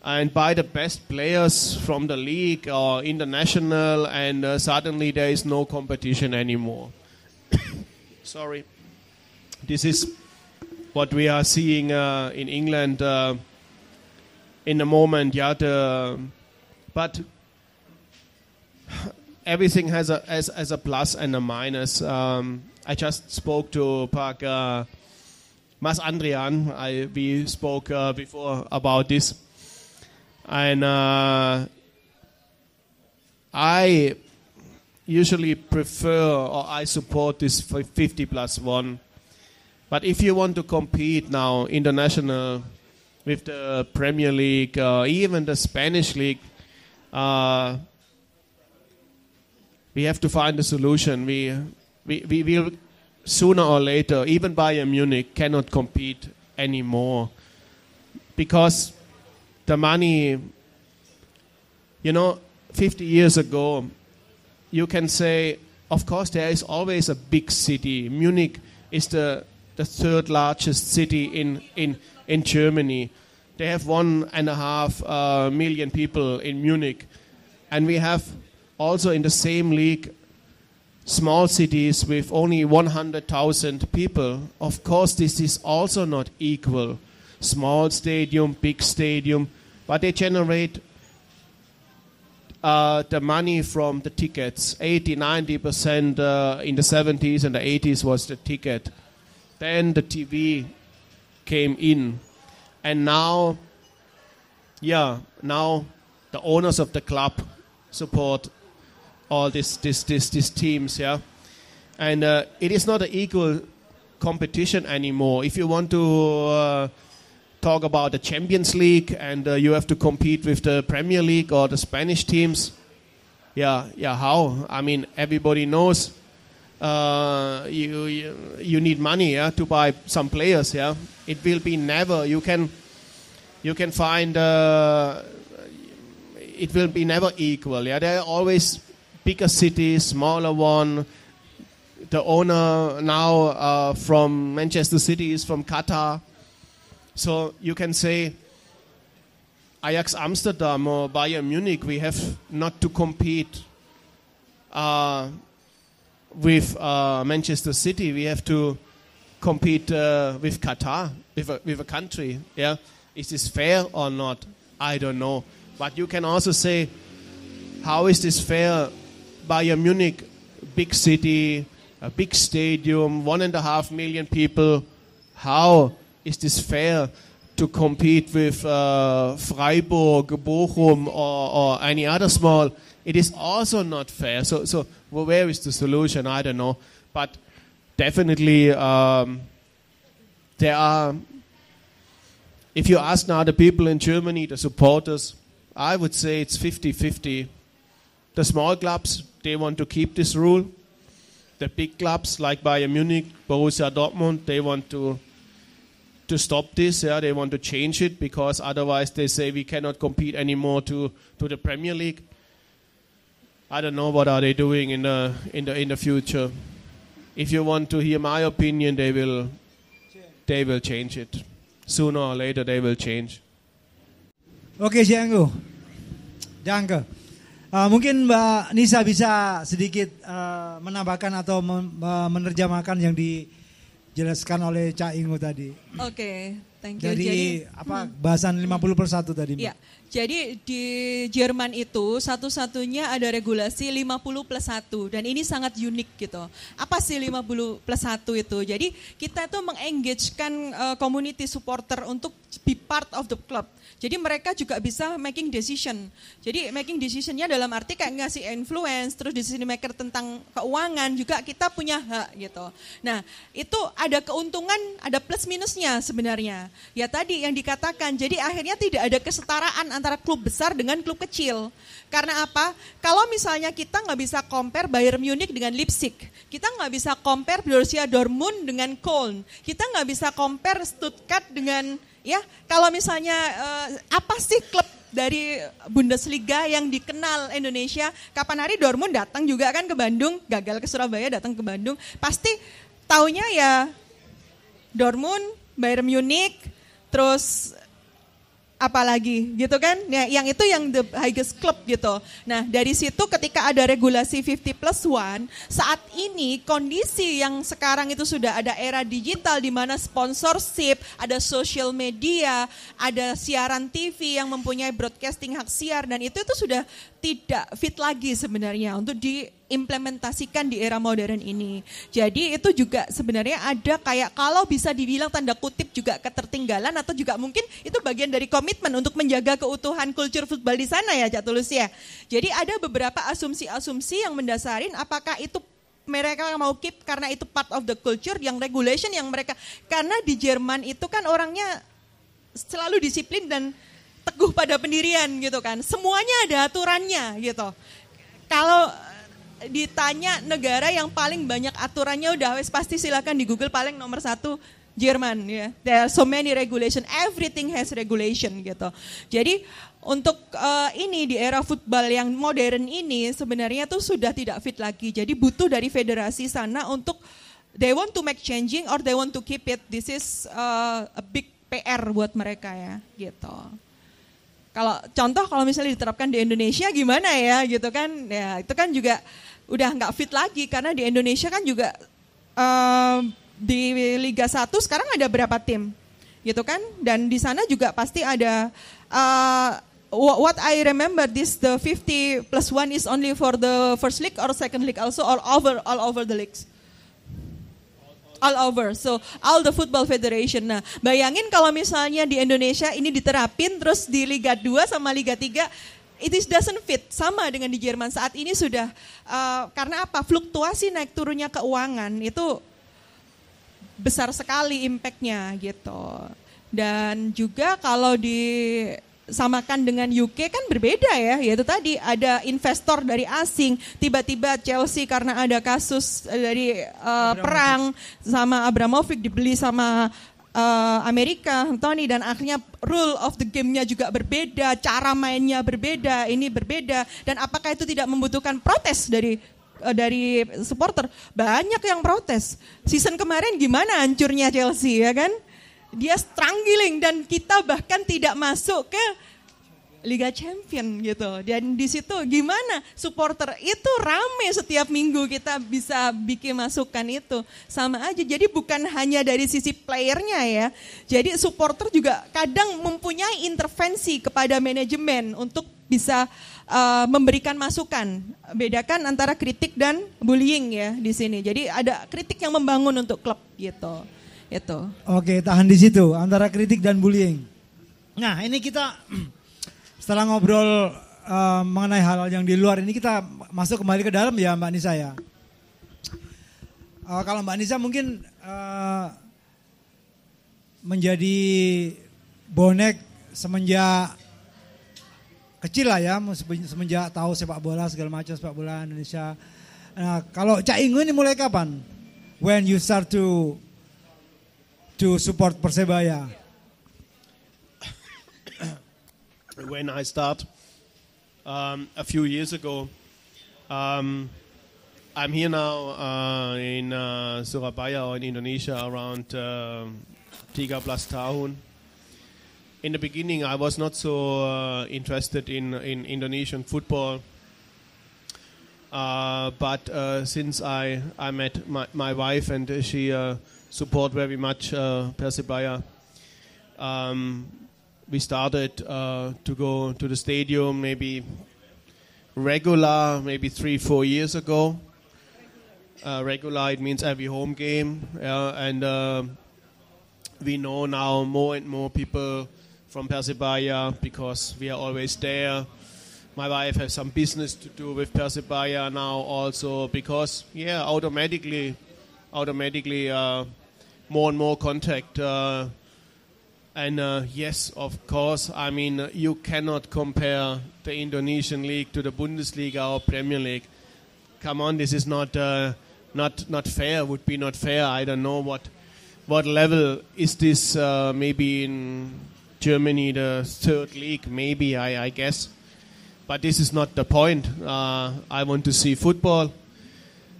and buy the best players from the league or international, and suddenly there is no competition anymore. Sorry. This is what we are seeing in England in the moment. Yeah, but everything has a plus and a minus. I just spoke to Mas Andrian. We spoke before about this. And I usually prefer, or I support this 50+1. But if you want to compete now international with the Premier League, even the Spanish League, we have to find a solution. We will sooner or later, even Bayern Munich cannot compete anymore because the money, 50 years ago, you can say, of course, there is always a big city. Munich is the third largest city in Germany. They have 1.5 million people in Munich. And we have also in the same league small cities with only 100,000 people. Of course, this is also not equal. Small stadium, big stadium, but they generate the money from the tickets. 80-90% in the 70s and the 80s was the ticket. Then the TV came in. And now the owners of the club support all these teams, yeah. And it is not an equal competition anymore. If you want to talk about the Champions League and you have to compete with the Premier League or the Spanish teams, how? I mean, everybody knows you need money, yeah, to buy some players, yeah. It will be never. You can find it will be never equal. Yeah, there are always bigger cities, smaller one. The owner now from Manchester City is from Qatar, so you can say Ajax Amsterdam or Bayern Munich. We have not to compete with Manchester City. We have to compete with Qatar, with a country. Yeah, is this fair or not? I don't know. But you can also say, how is this fair? Bayern Munich, big city, a big stadium, 1.5 million people. How is this fair to compete with Freiburg, Bochum, or any other small? It is also not fair. So where is the solution? I don't know. But definitely there are, if you ask now the people in Germany, the supporters, I would say it's 50-50. The small clubs, they want to keep this rule. The big clubs like Bayern Munich, Borussia Dortmund, they want to stop this. Yeah, they want to change it because otherwise they say we cannot compete anymore to the Premier League. I don't know what are they doing in the future. If you want to hear my opinion, they will change it. Sooner or later they will change. Oke, Cik Anggu. Danke. Mungkin Mbak Nisa bisa sedikit menambahkan atau menerjemahkan yang dijelaskan oleh Cak Ingu tadi. Oke, thank you. Jadi bahasan 50+1 tadi, Mbak. Ya, jadi di Jerman itu satu-satunya ada regulasi 50+1 dan ini sangat unik gitu. Apa sih 50+1 itu? Jadi kita tuh mengengage-kan community supporter untuk be part of the club. Jadi mereka juga bisa making decision. Jadi making decisionnya dalam arti kayak ngasih influence, terus decision maker tentang keuangan juga kita punya hak gitu. Nah itu ada keuntungan, ada plus minusnya sebenarnya. Ya tadi yang dikatakan, jadi akhirnya tidak ada kesetaraan antara klub besar dengan klub kecil. Karena apa? Kalau misalnya kita nggak bisa compare Bayern Munich dengan Leipzig, kita nggak bisa compare Borussia Dortmund dengan Köln, kita nggak bisa compare Stuttgart dengan ya, kalau misalnya apa sih klub dari Bundesliga yang dikenal Indonesia, kapan hari Dortmund datang juga kan ke Bandung, gagal ke Surabaya datang ke Bandung, pasti taunya ya Dortmund, Bayern Munich, terus apalagi gitu kan, ya, yang itu yang the highest club gitu. Nah dari situ ketika ada regulasi 50+1, saat ini kondisi yang sekarang itu sudah ada era digital di mana sponsorship, ada social media, ada siaran TV yang mempunyai broadcasting hak siar dan itu sudah tidak fit lagi sebenarnya untuk diimplementasikan di era modern ini. Jadi itu juga sebenarnya ada kayak kalau bisa dibilang tanda kutip juga ketertinggalan atau juga mungkin itu bagian dari komitmen untuk menjaga keutuhan kultur football di sana ya Cak Tulus ya. Jadi ada beberapa asumsi-asumsi yang mendasarin apakah itu mereka yang mau keep karena itu part of the culture, yang regulation yang mereka, karena di Jerman itu kan orangnya selalu disiplin dan teguh pada pendirian gitu kan. Semuanya ada aturannya gitu. Kalau ditanya negara yang paling banyak aturannya udah wes pasti silakan di Google paling nomor 1 Jerman ya. There are so many regulation, everything has regulation gitu. Jadi untuk ini di era football yang modern ini sebenarnya tuh sudah tidak fit lagi. Jadi butuh dari federasi sana untuk they want to make changing or they want to keep it. This is a big PR buat mereka ya gitu. Kalau misalnya diterapkan di Indonesia gimana ya gitu kan? Ya itu kan juga udah nggak fit lagi karena di Indonesia kan juga di Liga 1 sekarang ada berapa tim gitu kan, dan di sana juga pasti ada what I remember this the 50+1 is only for the first league or second league also, all over the leagues, all over, so all the football federation. Nah bayangin kalau misalnya di Indonesia ini diterapin terus di Liga 2 sama Liga 3, it doesn't fit sama dengan di Jerman saat ini sudah karena apa, fluktuasi naik turunnya keuangan itu besar sekali impactnya gitu. Dan juga kalau disamakan dengan UK kan berbeda ya, yaitu tadi ada investor dari asing, tiba-tiba Chelsea karena ada kasus dari perang sama Abramovich dibeli sama Amerika, Tony, dan akhirnya rule of the game-nya juga berbeda, cara mainnya berbeda, ini berbeda, dan apakah itu tidak membutuhkan protes dari supporter? Banyak yang protes. Season kemarin gimana hancurnya Chelsea ya kan? Dia struggling dan kita bahkan tidak masuk ke Liga Champion gitu. Dan di situ gimana supporter itu rame setiap minggu kita bisa bikin masukan itu. Sama aja. Jadi bukan hanya dari sisi playernya ya. Jadi supporter juga kadang mempunyai intervensi kepada manajemen untuk bisa memberikan masukan. Bedakan antara kritik dan bullying ya di sini. Jadi ada kritik yang membangun untuk klub gitu. Itu. Oke, tahan di situ antara kritik dan bullying. Nah, ini kita setelah ngobrol mengenai hal-hal yang di luar ini, kita masuk kembali ke dalam ya Mbak Nisa ya. Kalau Mbak Nisa mungkin menjadi bonek semenjak kecil lah ya, semenjak tahu sepak bola segala macam sepak bola Indonesia. Nah, kalau Cak Ingu ini mulai kapan? When you start to support Persebaya? When I start a few years ago, I'm here now in Surabaya or in Indonesia around 13 tahun. In the beginning, I was not so interested in Indonesian football, but since I met my wife and she support very much Persebaya, we started to go to the stadium maybe regular, maybe 3-4 years ago. Regular, it means every home game, and we know now more and more people from Persebaya because we are always there. My wife has some business to do with Persebaya now also because automatically more and more contact. And yes, of course, I mean, you cannot compare the Indonesian league to the Bundesliga or Premier League. Come on, this is not fair, would be not fair. I don't know what level is this, maybe in Germany, the third league, maybe, I guess. But this is not the point. I want to see football.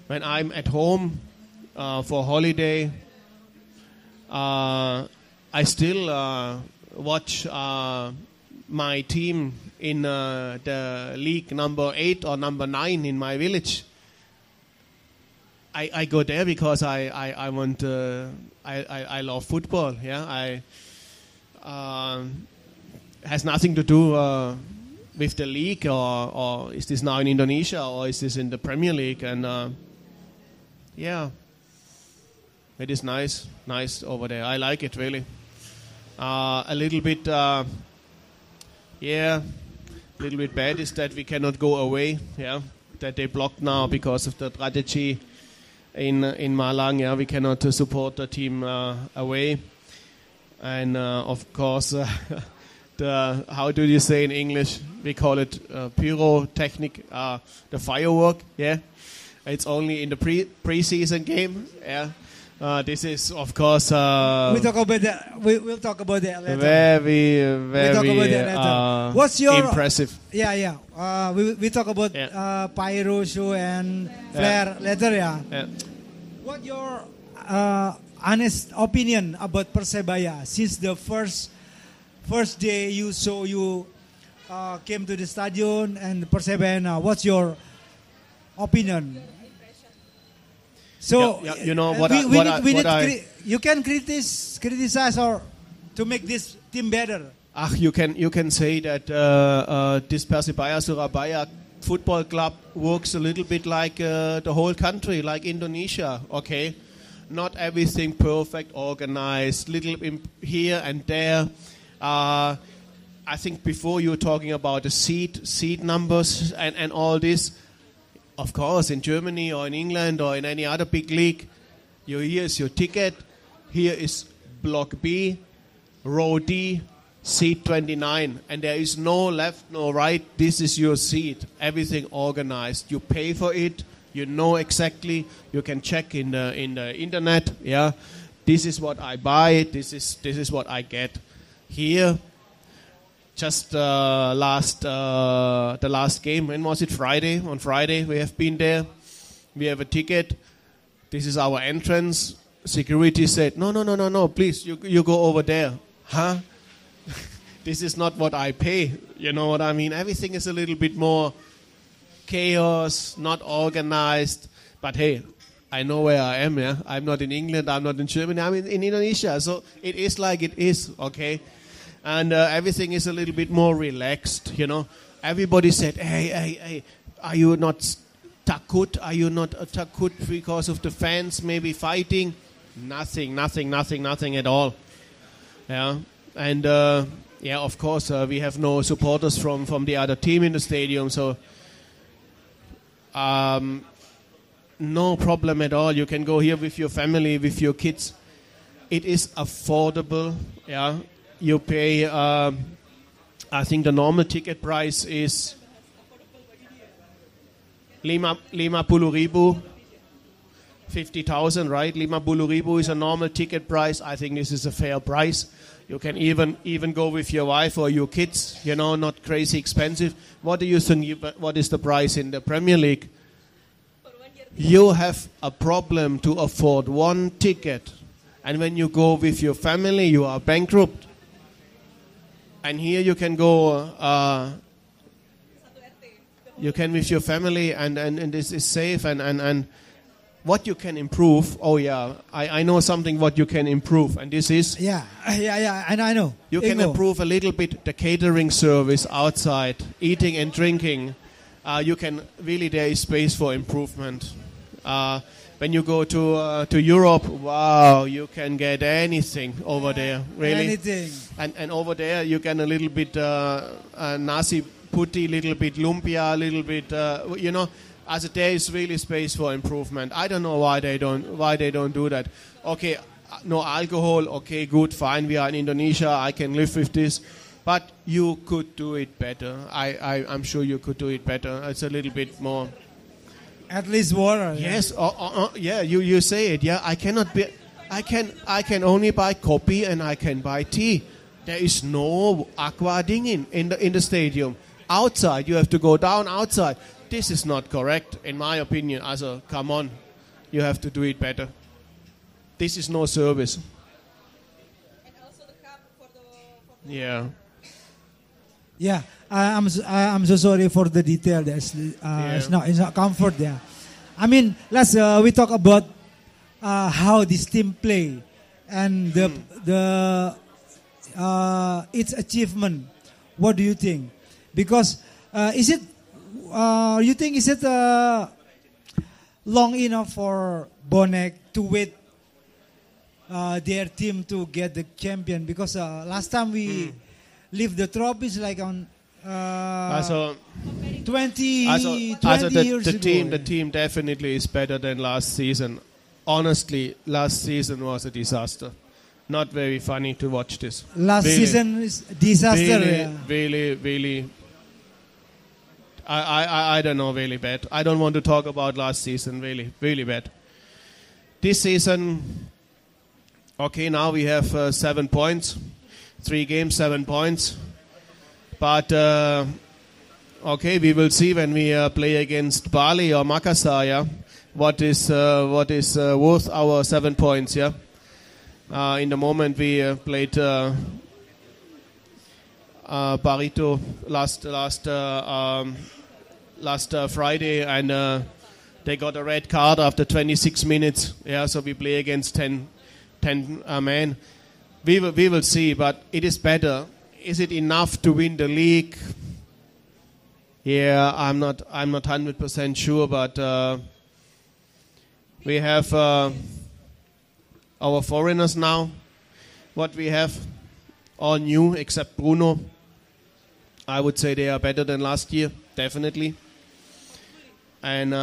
When I'm at home for holiday, I still watch my team in the league number 8 or number 9 in my village. I go there because I want I love football. Yeah, has nothing to do with the league or is this now in Indonesia or is this in the Premier League? And it is nice over there. I like it really. A little bit bad is that we cannot go away. Yeah, that they blocked now because of the tragedy in Malang. Yeah, we cannot support the team away, and of course the how do you say in English? We call it pyrotechnic, the firework. Yeah, it's only in the pre-season game. Yeah. This is, of course, we talk about that. We'll talk about that later. very, We talk about that later. What's your impressive. Yeah. We talk about pyro show and flare later. Yeah. What your honest opinion about Persebaya since the first day you came to the stadium and Persebaya now? What's your opinion? So you know you can criticize or to make this team better. You can say that this Persebaya Surabaya football club works a little bit like the whole country, like Indonesia. Okay, not everything perfect, organized, little here and there. I think before you were talking about the seat numbers and all this. Of course, in Germany or in England or in any other big league, here is your ticket. Here is Block B, Row D, seat 29. And there is no left, no right. This is your seat. Everything organized. You pay for it. You know exactly. You can check in the internet. Yeah, this is what I buy. This is what I get. Here, just the last game, when was it? Friday? On Friday we have been there. We have a ticket. This is our entrance. Security said, no, please, you go over there. Huh? This is not what I pay. You know what I mean? Everything is a little bit more chaos, not organized. But hey, I know where I am, yeah? I'm not in England, I'm not in Germany, I'm in Indonesia. So it is like it is, okay? And everything is a little bit more relaxed, you know. Everybody said, hey, are you not takut? Are you not takut because of the fans maybe fighting? Nothing at all. Yeah. And, of course, we have no supporters from the other team in the stadium. So, no problem at all. You can go here with your family, with your kids. It is affordable, yeah. You pay, I think the normal ticket price is 50,000, 50,000, right? 50,000 is a normal ticket price. I think this is a fair price. You can even go with your wife or your kids, you know, not crazy expensive. What do you think, what is the price in the Premier League? You have a problem to afford one ticket. And when you go with your family, you are bankrupt. And here you can go, you can with your family, and this is safe. And what you can improve, I know something what you can improve, and this is... Yeah, and I know. You can improve a little bit the catering service outside, eating and drinking. You can, really there is space for improvement. When you go to Europe, wow, you can get anything over there, really. Anything. And over there you get a little bit nasi putti, little bit lumpia, a little bit, you know. As there is really space for improvement. I don't know why they don't do that. Okay, no alcohol. Okay, good, fine. We are in Indonesia. I can live with this. But you could do it better. I'm sure you could do it better. It's a little bit more. At least water. Yes. Yeah. You say it. Yeah. I cannot be. I can only buy coffee and I can buy tea. There is no aqua dingin in the stadium. Outside, you have to go down outside. This is not correct, in my opinion. Also, come on, you have to do it better. This is no service. And also the cup for the yeah. Yeah, I'm so sorry for the detail. It's not comfort there. I mean, let's we talk about how this team play and its achievement. What do you think? Because is it long enough for Bonek to wait their team to get the champion? Because last time we leave the trophies like on 20 years ago. The team definitely is better than last season. Honestly, last season was a disaster. Not very funny to watch this. Last season is disaster. Really. I don't know, really bad. I don't want to talk about last season, really bad. this season, okay, now we have 7 points, 3 games, 7 points. But okay, we will see when we play against Bali or Makassar, yeah, what is worth our 7 points, yeah. In the moment we played Barito last Friday, and they got a red card after 26 minutes. Yeah, so we play against 10 men. We will see, but it is better. Is it enough to win the league? Yeah, I'm not 100% sure, but we have our foreigners now. What we have, all new except Bruno. I would say they are better than last year, definitely. And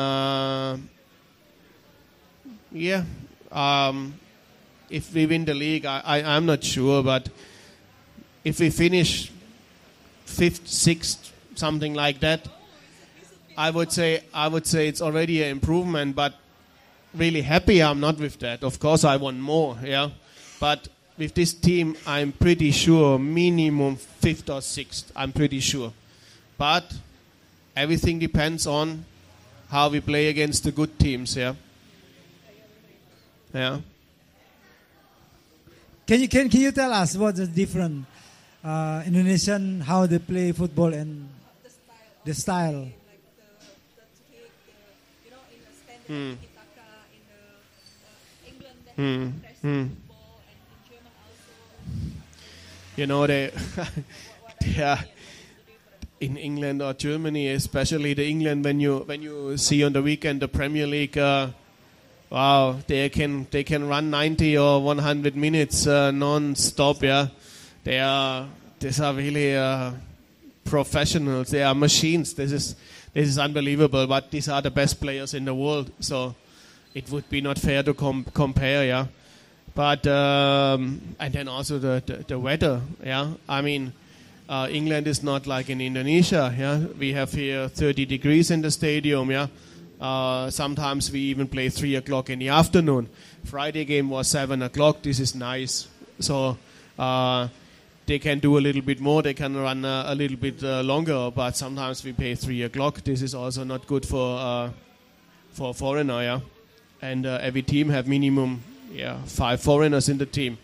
if we win the league, I'm not sure, but if we finish 5th, 6th, something like that, I would say it's already an improvement. But really happy I'm not with that. Of course, I want more, yeah. But with this team, I'm pretty sure minimum 5th or 6th. I'm pretty sure. But everything depends on how we play against the good teams, yeah. Yeah. Can you tell us what the different Indonesian, how they play football and the style? You know, they are in England or Germany, especially the England, when you see on the weekend the Premier League, wow, they can run 90 or 100 minutes non-stop. Yeah, these are really professionals. They are machines. This is unbelievable. But these are the best players in the world. So it would be not fair to compare. Yeah, but and then also the weather. Yeah, I mean, England is not like in Indonesia. Yeah, we have here 30 degrees in the stadium. Yeah. Sometimes we even play 3 o'clock in the afternoon. Friday game was 7 o'clock. This is nice. So they can do a little bit more. They can run a little bit longer. But sometimes we play 3 o'clock. This is also not good for a foreigner. Yeah, and every team have minimum 5 foreigners in the team.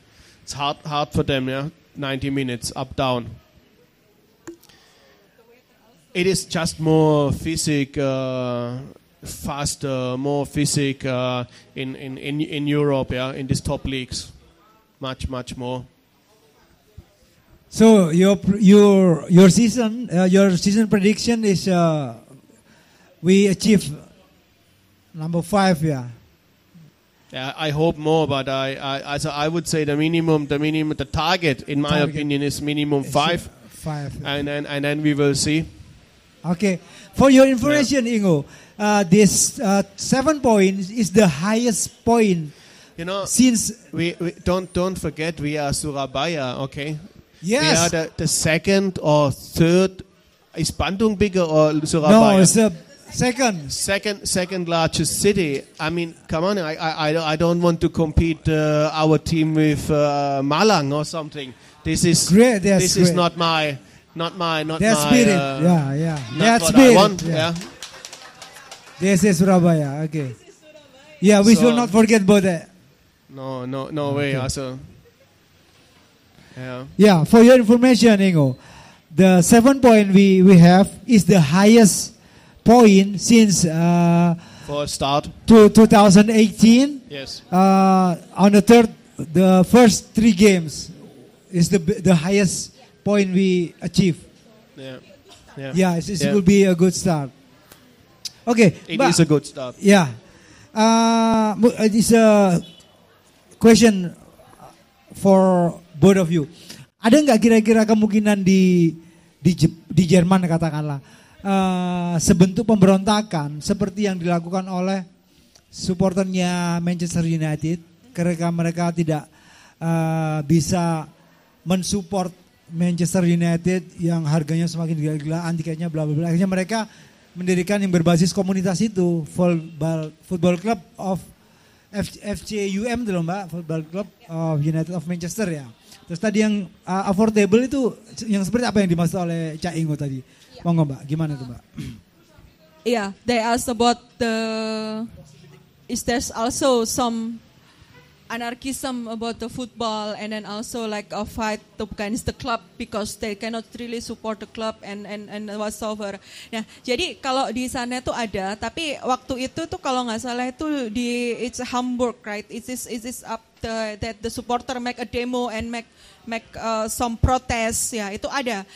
It's hard for them. Yeah, 90 minutes up down. It is just more faster, more physic in Europe, yeah, in these top leagues, much more. So your season prediction is we achieve number 5, yeah. Yeah, I hope more, but I would say the target in my opinion is minimum 5. 5. And then we will see. Okay, for your information, Ingo. This 7 points is the highest point. You know, since we don't forget we are Surabaya, okay? Yes. We are the second or third. Is Bandung bigger or Surabaya? No, it's the second. Second largest city. I mean, come on! I don't want to compete our team with Malang or something. This is great. This great. Is not my spirit. Yeah. Not what spirit. I want. Yeah. This is Surabaya. Okay. Yeah, we should not forget about that. No way. Also. Yeah. Yeah. For your information, Ingo, the 7 point we have is the highest point since for a start to 2018. Yes. On the first 3 games is the highest point we achieve. Yeah. It will be a good start. Okay. It is a good start. Yeah. It's a question for both of you. Ada nggak kira-kira kemungkinan di Jerman katakanlah sebentuk pemberontakan seperti yang dilakukan oleh supporternya Manchester United ketika mereka tidak bisa mensupport Manchester United yang harganya semakin gila-gilaan, tiketnya bla bla bla. Akhirnya mereka mendirikan yang berbasis komunitas itu, Football Club of FCUM itu loh Mbak, Football Club of United of Manchester ya. Terus tadi yang affordable itu yang seperti apa yang dimaksud oleh Cak Ingo tadi? Monggo Mbak, gimana tuh Mbak? Yeah, they asked about is there's also some anarchism about the football and then also like a fight against the club because they cannot really support the club and whatsoever. Nah, jadi kalau di sana tuh ada, tapi waktu itu tuh kalau nggak salah itu it's Hamburg, right? It is up that the supporter make a demo and make some protest ya, itu ada.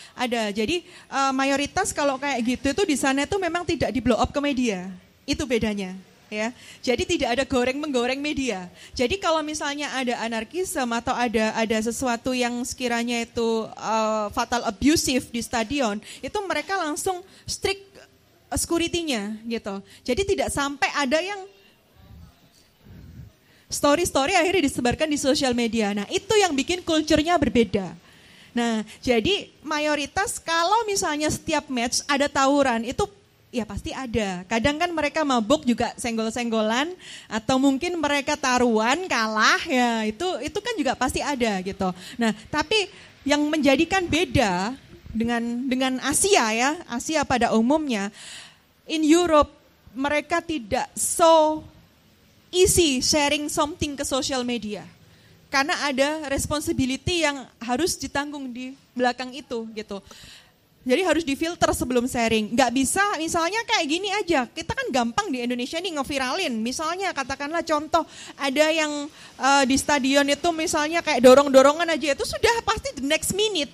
Jadi mayoritas kalau kayak gitu itu di sana tuh memang tidak di blow up ke media. Itu bedanya. Ya, jadi tidak ada menggoreng media. Jadi kalau misalnya ada anarkisme atau ada sesuatu yang sekiranya itu fatal abusive di stadion, itu mereka langsung strict security-nya gitu. Jadi tidak sampai ada yang story akhirnya disebarkan di sosial media. Nah, itu yang bikin kulturnya berbeda. Nah, jadi mayoritas kalau misalnya setiap match ada tawuran, itu ya pasti ada. Kadang kan mereka mabuk juga senggol-senggolan atau mungkin mereka taruhan kalah ya, itu kan juga pasti ada gitu. Nah, tapi yang menjadikan beda dengan Asia ya, Asia pada umumnya, in Europe mereka tidak so easy sharing something ke social media. Karena ada responsibility yang harus ditanggung di belakang itu gitu. Jadi harus difilter sebelum sharing. Nggak bisa misalnya kayak gini aja. Kita kan gampang di Indonesia nih ngeviralin. Misalnya katakanlah contoh ada yang di stadion itu misalnya kayak dorong-dorongan aja. Itu sudah pasti the next minute.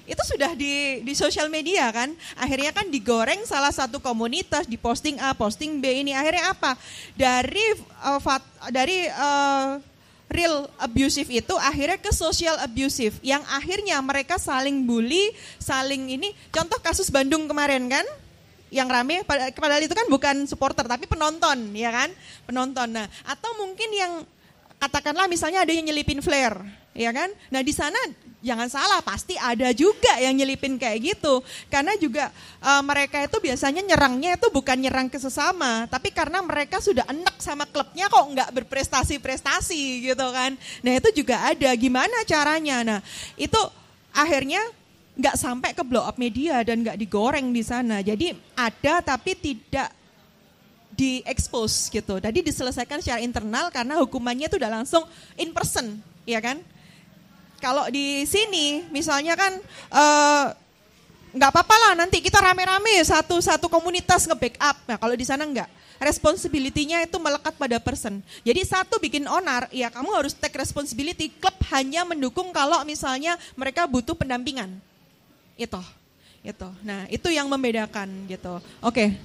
Itu sudah di sosial media kan. Akhirnya kan digoreng salah satu komunitas, di posting A, posting B ini. Akhirnya apa? Dari real abusive itu akhirnya ke social abusive yang akhirnya mereka saling bully, saling ini. Contoh kasus Bandung kemarin kan yang rame, padahal itu kan bukan supporter tapi penonton, ya kan? Penonton. Nah, atau mungkin yang katakanlah misalnya ada yang nyelipin flare, ya kan? Nah, di sana jangan salah, pasti ada juga yang nyelipin kayak gitu. Karena juga mereka itu biasanya nyerangnya itu bukan nyerang ke sesama, tapi karena mereka sudah enak sama klubnya kok nggak berprestasi-prestasi gitu kan. Nah, itu juga ada. Gimana caranya? Nah, itu akhirnya nggak sampai ke blow up media dan nggak digoreng di sana. Jadi ada tapi tidak di-expose gitu. Tadi diselesaikan secara internal karena hukumannya itu udah langsung in person, ya kan? Kalau di sini misalnya kan nggak apa-apa lah nanti kita rame-rame satu komunitas nge-backup. Nah, kalau di sana enggak. Responsibility-nya itu melekat pada person. Jadi satu bikin onar, ya kamu harus take responsibility. Klub hanya mendukung kalau misalnya mereka butuh pendampingan. Itu. Nah, itu yang membedakan gitu. Oke.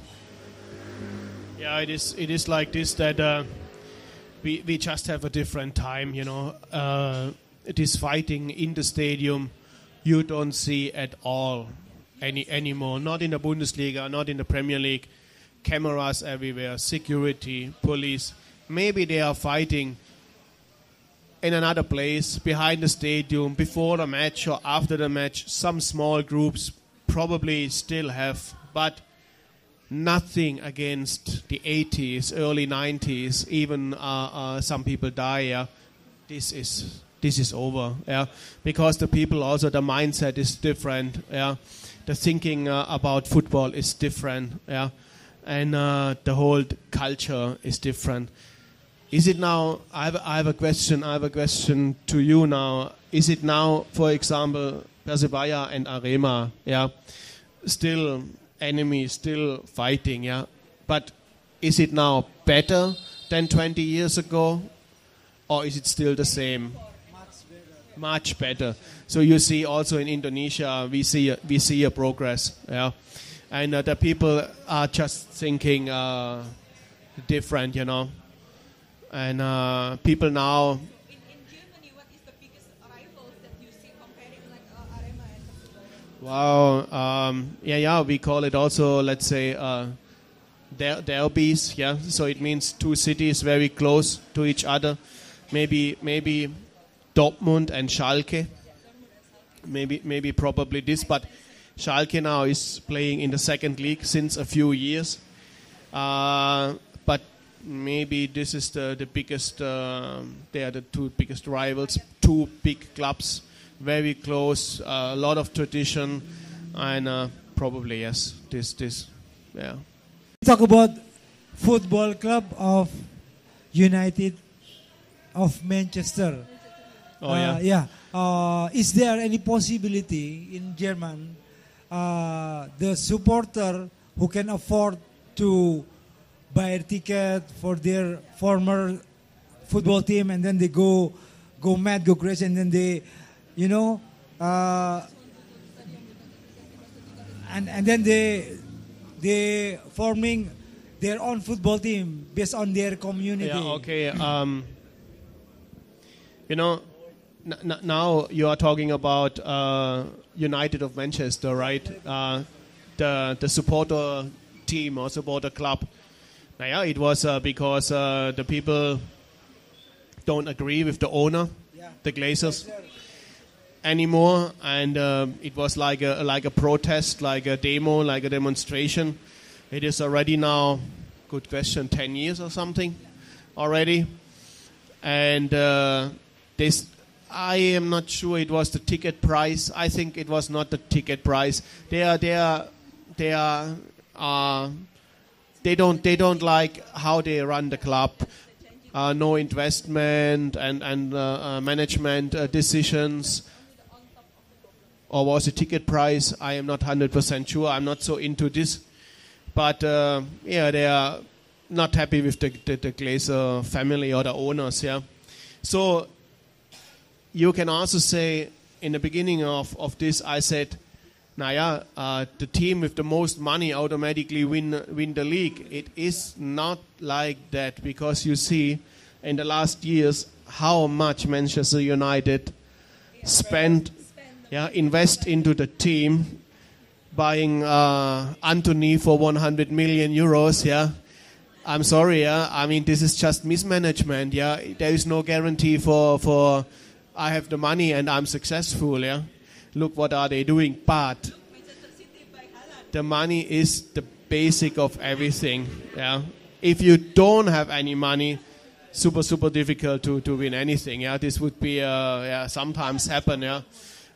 Yeah, it is like this that we just have a different time, you know. This fighting in the stadium, you don't see at all anymore. Not in the Bundesliga, not in the Premier League. Cameras everywhere, security, police. Maybe they are fighting in another place behind the stadium, before the match or after the match. Some small groups probably still have, but nothing against the 80s, early 90s. Even some people die. Yeah, this is over. Yeah, because the people also, the mindset is different. Yeah, the thinking about football is different. Yeah, and the whole culture is different. Is it now? I have a question. I have a question to you now. Is it now, for example, Persebaya and Arema? Yeah, still enemies, still fighting. Yeah, but is it now better than 20 years ago, or is it still the same? Much better. So you see also in Indonesia we see a progress. Yeah, and the people are just thinking different, you know. And people now. In Germany, what is the biggest rivals that you see comparing like Arema and? Wow. Yeah. We call it also, let's say, derbies. Yeah. So it means two cities very close to each other. Maybe Dortmund and Schalke. Maybe probably this, but Schalke now is playing in the second league since a few years. But maybe this is the biggest. They are the two biggest rivals. Two big clubs, very close, a lot of tradition, and probably yes, this, yeah. Talk about football club of United of Manchester. Oh yeah. Is there any possibility in German the supporter who can afford to buy a ticket for their former football team and then they go mad, go crazy, and then they, and then they forming their own football team based on their community. Yeah, okay. Now you are talking about United of Manchester, right? The supporter team or supporter club. Now, it was because the people don't agree with the owner, the Glazers, anymore, and it was like a protest, like a demo, like a demonstration. It is already now, good question, 10 years or something already, and this. I am not sure it was the ticket price. I think it was not the ticket price. They don't like how they run the club. No investment and management decisions. Or was the ticket price? I am not 100% sure. I'm not so into this. But they are not happy with the Glazer family or the owners. Yeah, so. You can also say, in the beginning of this, I said, the team with the most money automatically win the league. It is not like that, because you see in the last years how much Manchester United invest into the team, buying Anthony for 100 million euros. Yeah, I'm sorry. Yeah, I mean, this is just mismanagement. Yeah, there is no guarantee for I have the money and I'm successful, yeah. Look what are they doing. But the money is the basic of everything, yeah. If you don't have any money, super difficult to win anything, yeah. This would be sometimes happen, yeah.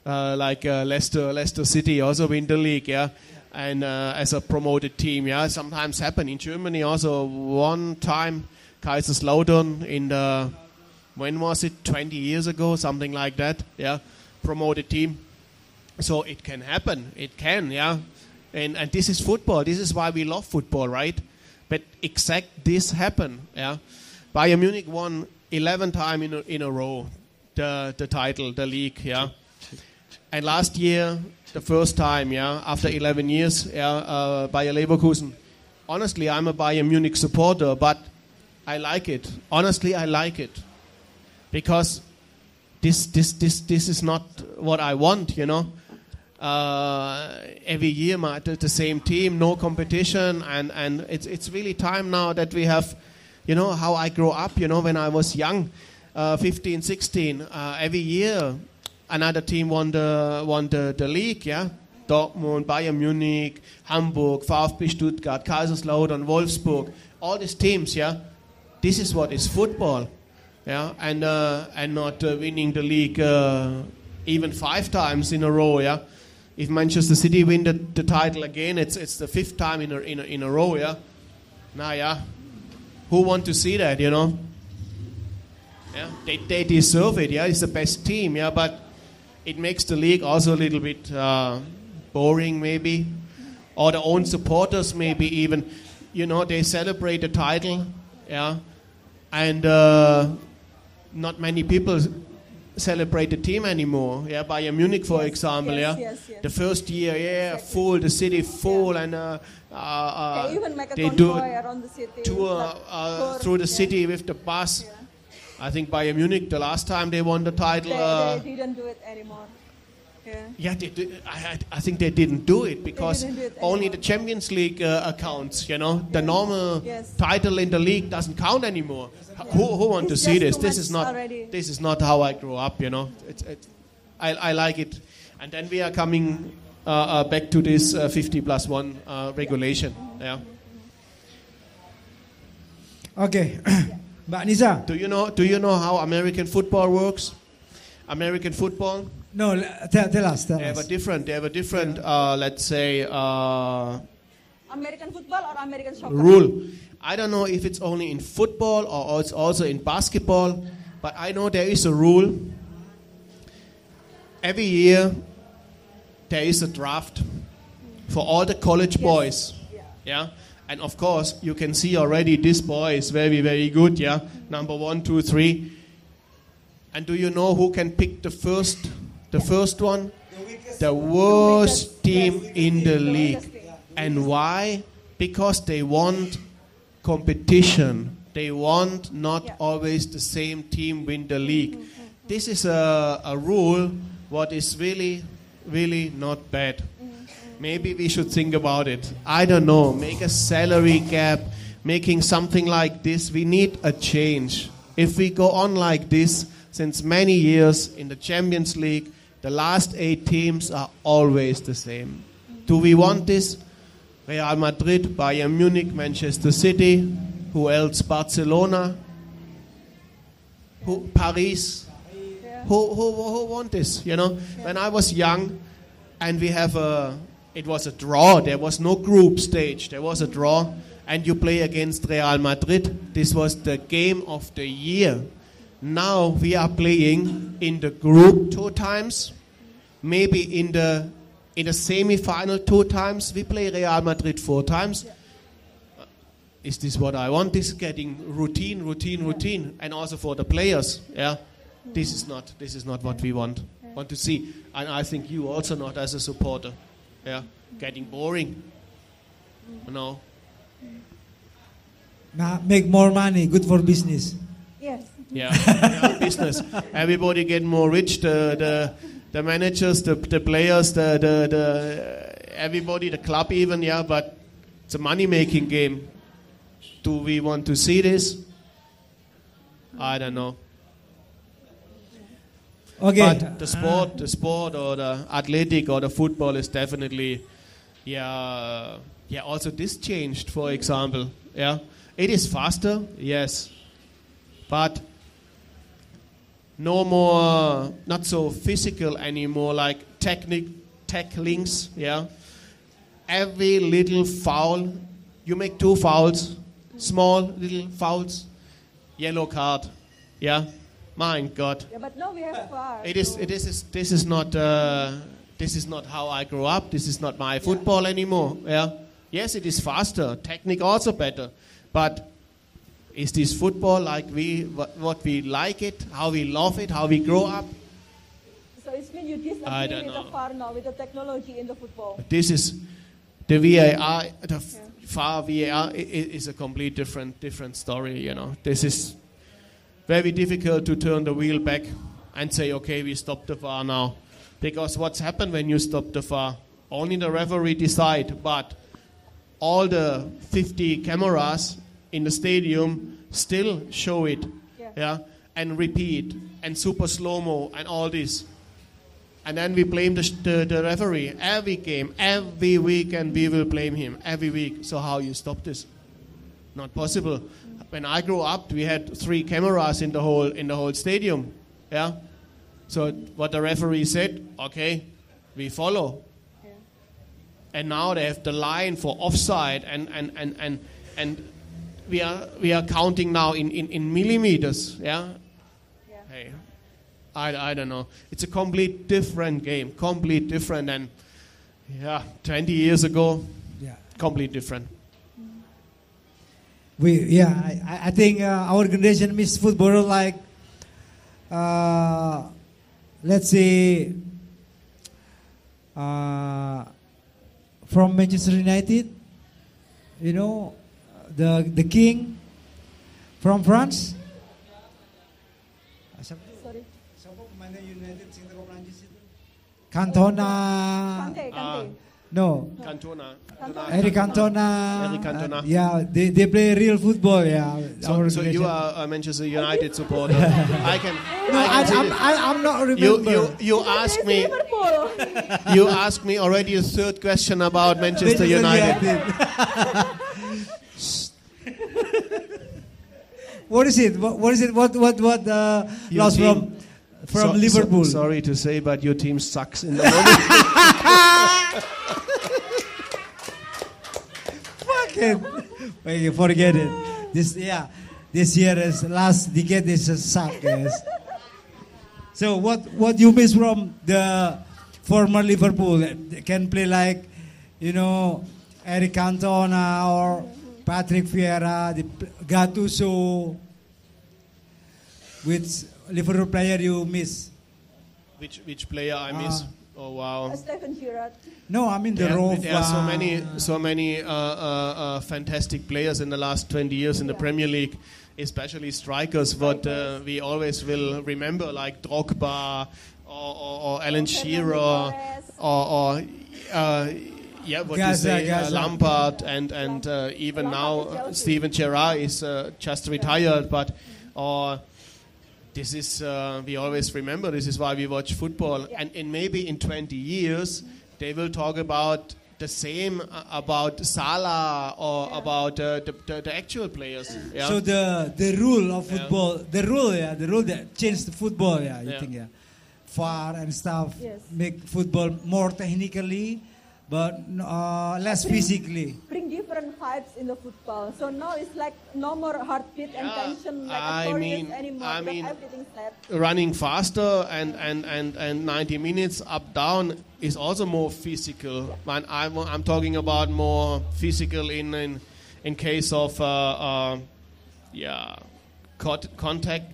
Like Leicester City also win the league, yeah. And as a promoted team, yeah. Sometimes happen in Germany also. One time Kaiserslautern in the, when was it? 20 years ago, something like that. Yeah, promoted team. So it can happen. It can, yeah. And this is football. This is why we love football, right? But exact this happened. Yeah, Bayern Munich won 11 times in a row the title, the league. Yeah, and last year the first time. Yeah, after 11 years. Yeah, Bayer Leverkusen. Honestly, I'm a Bayern Munich supporter, but I like it. Honestly, I like it. Because this is not what I want, Every year the same team, no competition, and it's really time now that we have, how I grew up, when I was young, 15, 16, every year another team won the league, yeah. Dortmund, Bayern Munich, Hamburg, VfB Stuttgart, Kaiserslautern, Wolfsburg, all these teams, yeah. This is what is football. Yeah, and not winning the league even 5 times in a row. Yeah, if Manchester City win the title again, it's the 5th time in a row. Yeah, who want to see that? Yeah, they deserve it. Yeah, it's the best team. Yeah, but it makes the league also a little bit boring, maybe, or the own supporters maybe even. They celebrate the title. Yeah, and. Not many people celebrate the team anymore. Yeah, Bayern Munich, for example. Yes. The first year, full, the city full, and they even make a they do around the city, tour through the city with the bus. Yeah. I think Bayern Munich, the last time they won the title, they didn't do it anymore. Yeah, they did. I think they didn't do it because only the Champions League counts. The normal title in the league doesn't count anymore. Who want to see this? This is not how I grew up. I like it. And then we are coming back to this 50+1 regulation. Yeah. Oke, Mbak Nisa. Do you know how American football works? American football? No, tell us. They have a different, let's say, American football or American soccer? rule. I don't know if it's only in football or it's also in basketball, but I know there is a rule. Every year there is a draft for all the college boys. Yeah. And of course, you can see already this boy is very, very good. Yeah. Number 1, 2, 3. And do you know who can pick the first one? The worst team in the league. And why? Because they want competition. They want not always the same team win the league. This is a rule what is really, really not bad. Maybe we should think about it. I don't know. Make a salary cap, making something like this. We need a change. If we go on like this, since many years in the Champions League, the last 8 teams are always the same. Do we want this? Real Madrid, Bayern Munich, Manchester City, who else? Barcelona, Paris. Who want this? You know, when I was young, and it was a draw. There was no group stage. There was a draw, and you play against Real Madrid. This was the game of the year. Now we are playing in the group 2 times, maybe in the semi-final 2 times. We play Real Madrid 4 times. Is this what I want? This is getting routine, and also for the players. Yeah, this is not what we want to see, and I think you also not as a supporter. Yeah, getting boring. No. Nah, make more money, good for business. Yes. Yeah, business. Everybody get more rich. The managers, the players, the everybody, the club even. Yeah, but it's a money making game. Do we want to see this? I don't know. Okay. But the sport or the athletic or the football is definitely, also this changed, for example. Yeah. It is faster, yes. But no more, not so physical anymore, like tacklings, yeah. Every little foul, you make 2 fouls, small little fouls, yellow card, yeah. My God. Yeah, but now we have VAR. This is not how I grew up. This is not my football anymore. Yeah. Yes, it is faster. Technique also better. But is this football like what we like it, how we love it, how we grow up? So it means you disagree with the VAR now, with the technology in the football. This is the VAR. The VAR VAR is a complete different story. You know, this is very difficult to turn the wheel back and say, okay, we stop the VAR now. Because what's happened when you stop the VAR? Only the referee decide, but all the 50 cameras in the stadium still show it, and repeat, and super slow-mo, and all this. And then we blame the referee. Every game, every weekend, we will blame him, every week. So how you stop this? Not possible. When I grew up, we had 3 cameras in the whole stadium. Yeah. So what the referee said, okay, we follow. Yeah. And now they have the line for offside, and we are counting now in millimeters. Yeah. Hey, I don't know. It's a complete different game, complete different, and 20 years ago, complete different. I think our generation miss football like, let's say, from Manchester United, you know, the king from France. Sorry. Cantona. Kante. No. Cantona. Eric Cantona. Eric Cantona. They play real football. Yeah. So you are a Manchester United supporter. I'm not remember. You asked me. You asked me already a 3rd question about Manchester United. What is it? What is it? What loss from Liverpool? Sorry to say, but your team sucks in the moment. Fuck it. Wait, forget it. This year is last decade is a suck, guys. So what you miss from the former Liverpool? Can play like, Eric Cantona or Patrick Vieira, Gattuso. Which Liverpool player you miss? Which player I miss? Oh wow! Steven Gerrard. No, I mean the There are so many fantastic players in the last 20 years in the Premier League, especially strikers. What we always will remember, like Drogba or Alan Shearer or Lampard and even now Steven Gerrard is just retired, but this is we always remember. This is why we watch football, and maybe in 20 years they will talk about the same about Salah or about the actual players. Yeah? So the rule of football, the rule that changed the football, VAR and stuff, make football more technically, but less physically. Bring different vibes in the football. So now it's like no more heartbeat and tension like anymore. Everything's set. Running faster and 90 minutes up down is also more physical. I'm talking about more physical in case of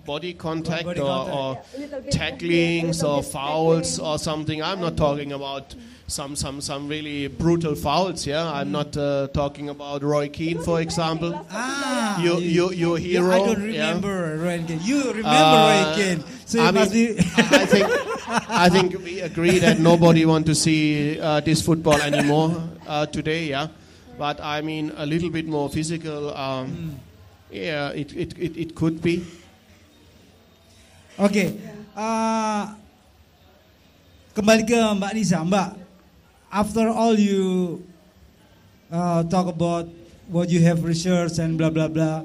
body contact or tacklings or fouls or something. I'm not talking about some really brutal fouls. I'm not talking about Roy Keane, for example. Your hero. I don't remember Roy Keane. You remember Roy Keane. So I think we agree that nobody wants to see this football anymore today. But I mean a little bit more physical. It could be. Okay. Kembali ke Mbak Nisa. Mbak, after all you talk about what you have research and blah blah blah,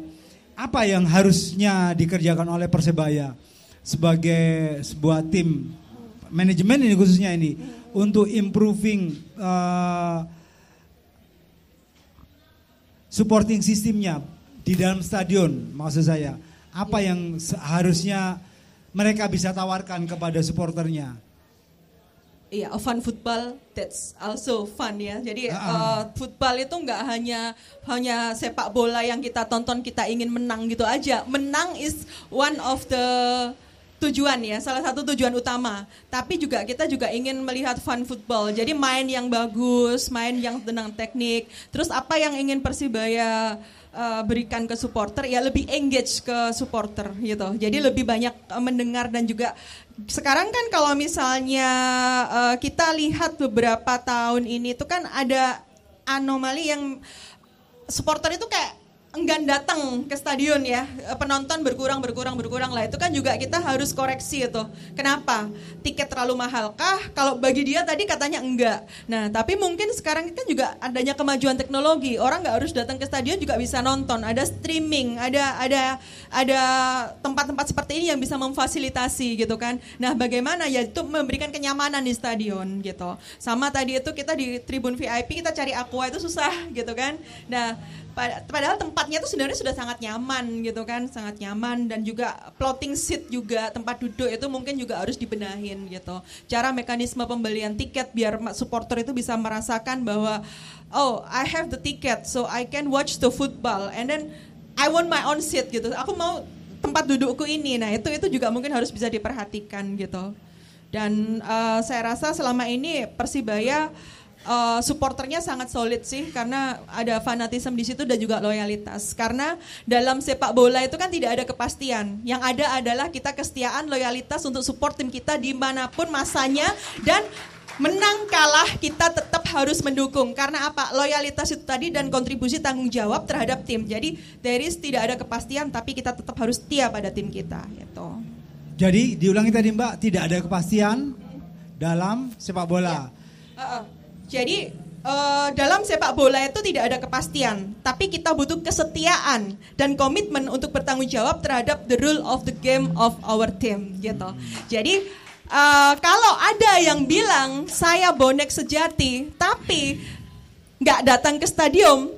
apa yang harusnya dikerjakan oleh Persebaya sebagai sebuah tim manajemen ini khususnya ini untuk improving supporting sistemnya di dalam stadion, maksud saya apa yang harusnya mereka bisa tawarkan kepada supporternya? Iya, fun football, that's also fun ya. Jadi football itu nggak hanya sepak bola yang kita tonton, kita ingin menang gitu aja. Menang is one of the tujuan ya, salah satu tujuan utama. Tapi kita juga ingin melihat fun football. Jadi main yang bagus, main yang tenang teknik. Terus apa yang ingin Persibaya berikan ke supporter, ya lebih engage ke supporter gitu. Jadi lebih banyak mendengar dan juga sekarang kan kalau misalnya kita lihat beberapa tahun ini itu kan ada anomali yang supporter itu kayak enggan datang ke stadion ya, penonton berkurang lah, itu kan juga kita harus koreksi itu. Kenapa? Tiket terlalu mahal kah? Kalau bagi dia tadi katanya enggak. Nah tapi mungkin sekarang kita juga adanya kemajuan teknologi, orang nggak harus datang ke stadion juga bisa nonton, ada streaming, ada tempat-tempat seperti ini yang bisa memfasilitasi gitu kan. Nah bagaimana ya itu memberikan kenyamanan di stadion gitu. Sama tadi itu kita di tribun VIP kita cari aqua itu susah gitu kan. Nah padahal tempatnya itu sebenarnya sudah sangat nyaman gitu kan, sangat nyaman, dan juga plotting seat juga, tempat duduk itu mungkin juga harus dibenahin gitu. Cara mekanisme pembelian tiket biar supporter itu bisa merasakan bahwa I have the ticket so I can watch the football and then I want my own seat gitu. Aku mau tempat dudukku ini. Nah, itu juga mungkin harus bisa diperhatikan gitu. Dan saya rasa selama ini Persibaya supporternya sangat solid sih, karena ada fanatisme di situ dan juga loyalitas. Karena dalam sepak bola itu kan tidak ada kepastian. Yang ada adalah kita kesetiaan, loyalitas untuk support tim kita dimanapun masanya, dan menang kalah kita tetap harus mendukung. Karena apa? Loyalitas itu tadi dan kontribusi tanggung jawab terhadap tim. Jadi tidak ada kepastian, tapi kita tetap harus setia pada tim kita. Gitu. Jadi diulangi tadi Mbak, tidak ada kepastian dalam sepak bola. Ya. Jadi dalam sepak bola itu tidak ada kepastian, tapi kita butuh kesetiaan dan komitmen untuk bertanggung jawab terhadap the rule of the game of our team gitu. Jadi kalau ada yang bilang saya bonek sejati tapi nggak datang ke stadium,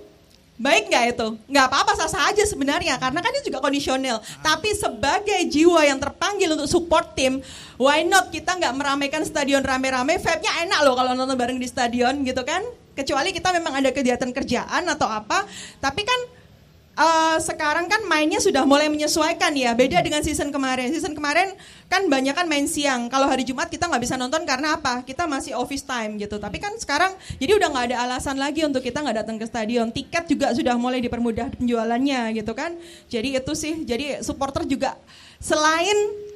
baik nggak itu? Nggak apa-apa, sah-sah aja sebenarnya, karena kan itu juga kondisional. Tapi sebagai jiwa yang terpanggil untuk support tim, why not kita nggak meramaikan stadion rame-rame? Vibe-nya enak loh kalau nonton bareng di stadion gitu kan. Kecuali kita memang ada kegiatan kerjaan atau apa. Tapi kan sekarang kan mainnya sudah mulai menyesuaikan ya. Beda dengan season kemarin. Season kemarin kan banyak kan main siang. Kalau hari Jumat kita nggak bisa nonton karena apa? Kita masih office time gitu. Tapi kan sekarang jadi udah nggak ada alasan lagi untuk kita nggak datang ke stadion. Tiket juga sudah mulai dipermudah penjualannya gitu kan. Jadi itu sih. Jadi supporter juga selain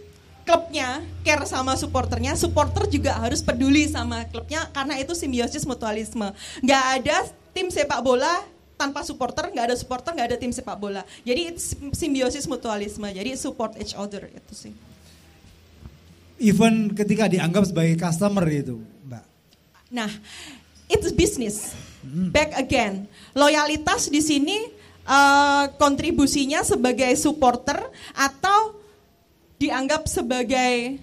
klubnya care sama supporternya, supporter juga harus peduli sama klubnya karena itu simbiosis mutualisme. Nggak ada tim sepak bola tanpa supporter, nggak ada supporter, nggak ada tim sepak bola. Jadi simbiosis mutualisme, jadi support each other itu sih. Even ketika dianggap sebagai customer itu, Mbak. Nah, it's business. Back again, loyalitas di sini kontribusinya sebagai supporter atau dianggap sebagai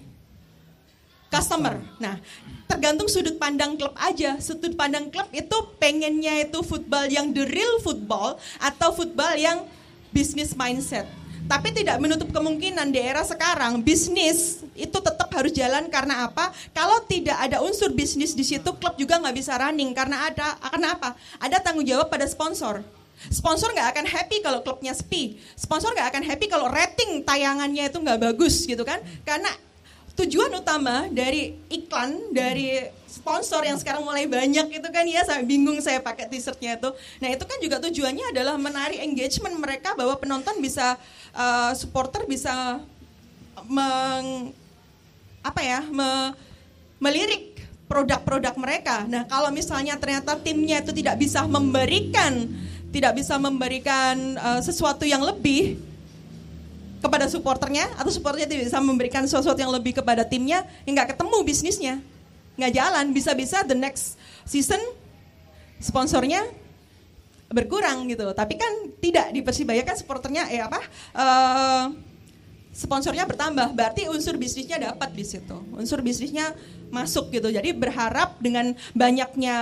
customer. Nah, tergantung sudut pandang klub aja. Sudut pandang klub itu pengennya itu football yang the real football atau football yang business mindset. Tapi tidak menutup kemungkinan di era sekarang bisnis itu tetap harus jalan karena apa? Kalau tidak ada unsur bisnis di situ, klub juga nggak bisa running karena apa? Ada tanggung jawab pada sponsor. Sponsor nggak akan happy kalau klubnya sepi. Sponsor nggak akan happy kalau rating tayangannya itu nggak bagus gitu kan? Karena tujuan utama dari iklan, dari sponsor yang sekarang mulai banyak itu kan ya, saya bingung saya pakai t-shirtnya itu. Nah itu kan juga tujuannya adalah menarik engagement mereka bahwa penonton bisa, supporter bisa melirik produk-produk mereka. Nah kalau misalnya ternyata timnya itu tidak bisa memberikan sesuatu yang lebih kepada supporternya atau supporternya tidak bisa memberikan sesuatu yang lebih kepada timnya, ya nggak ketemu bisnisnya, nggak jalan. Bisa-bisa the next season sponsornya berkurang gitu. Tapi kan tidak, di Persibaya kan supporternya sponsornya bertambah, berarti unsur bisnisnya dapat di situ, unsur bisnisnya masuk gitu. Jadi berharap dengan banyaknya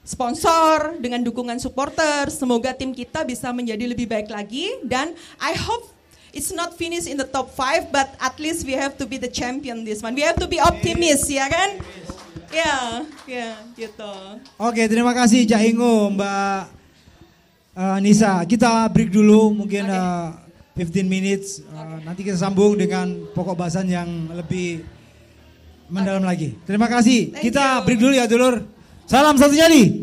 sponsor, dengan dukungan supporter, semoga tim kita bisa menjadi lebih baik lagi. Dan I hope it's not finished in the top 5, but at least we have to be the champion this one. We have to be optimist, ya kan? Ya, gitu. Oke, terima kasih Cak Ingo, Mbak Nisa. Kita break dulu, mungkin 15 minutes. Nanti kita sambung dengan pokok bahasan yang lebih mendalam lagi. Terima kasih. Kita break dulu ya, dulur. Salam satu nyali.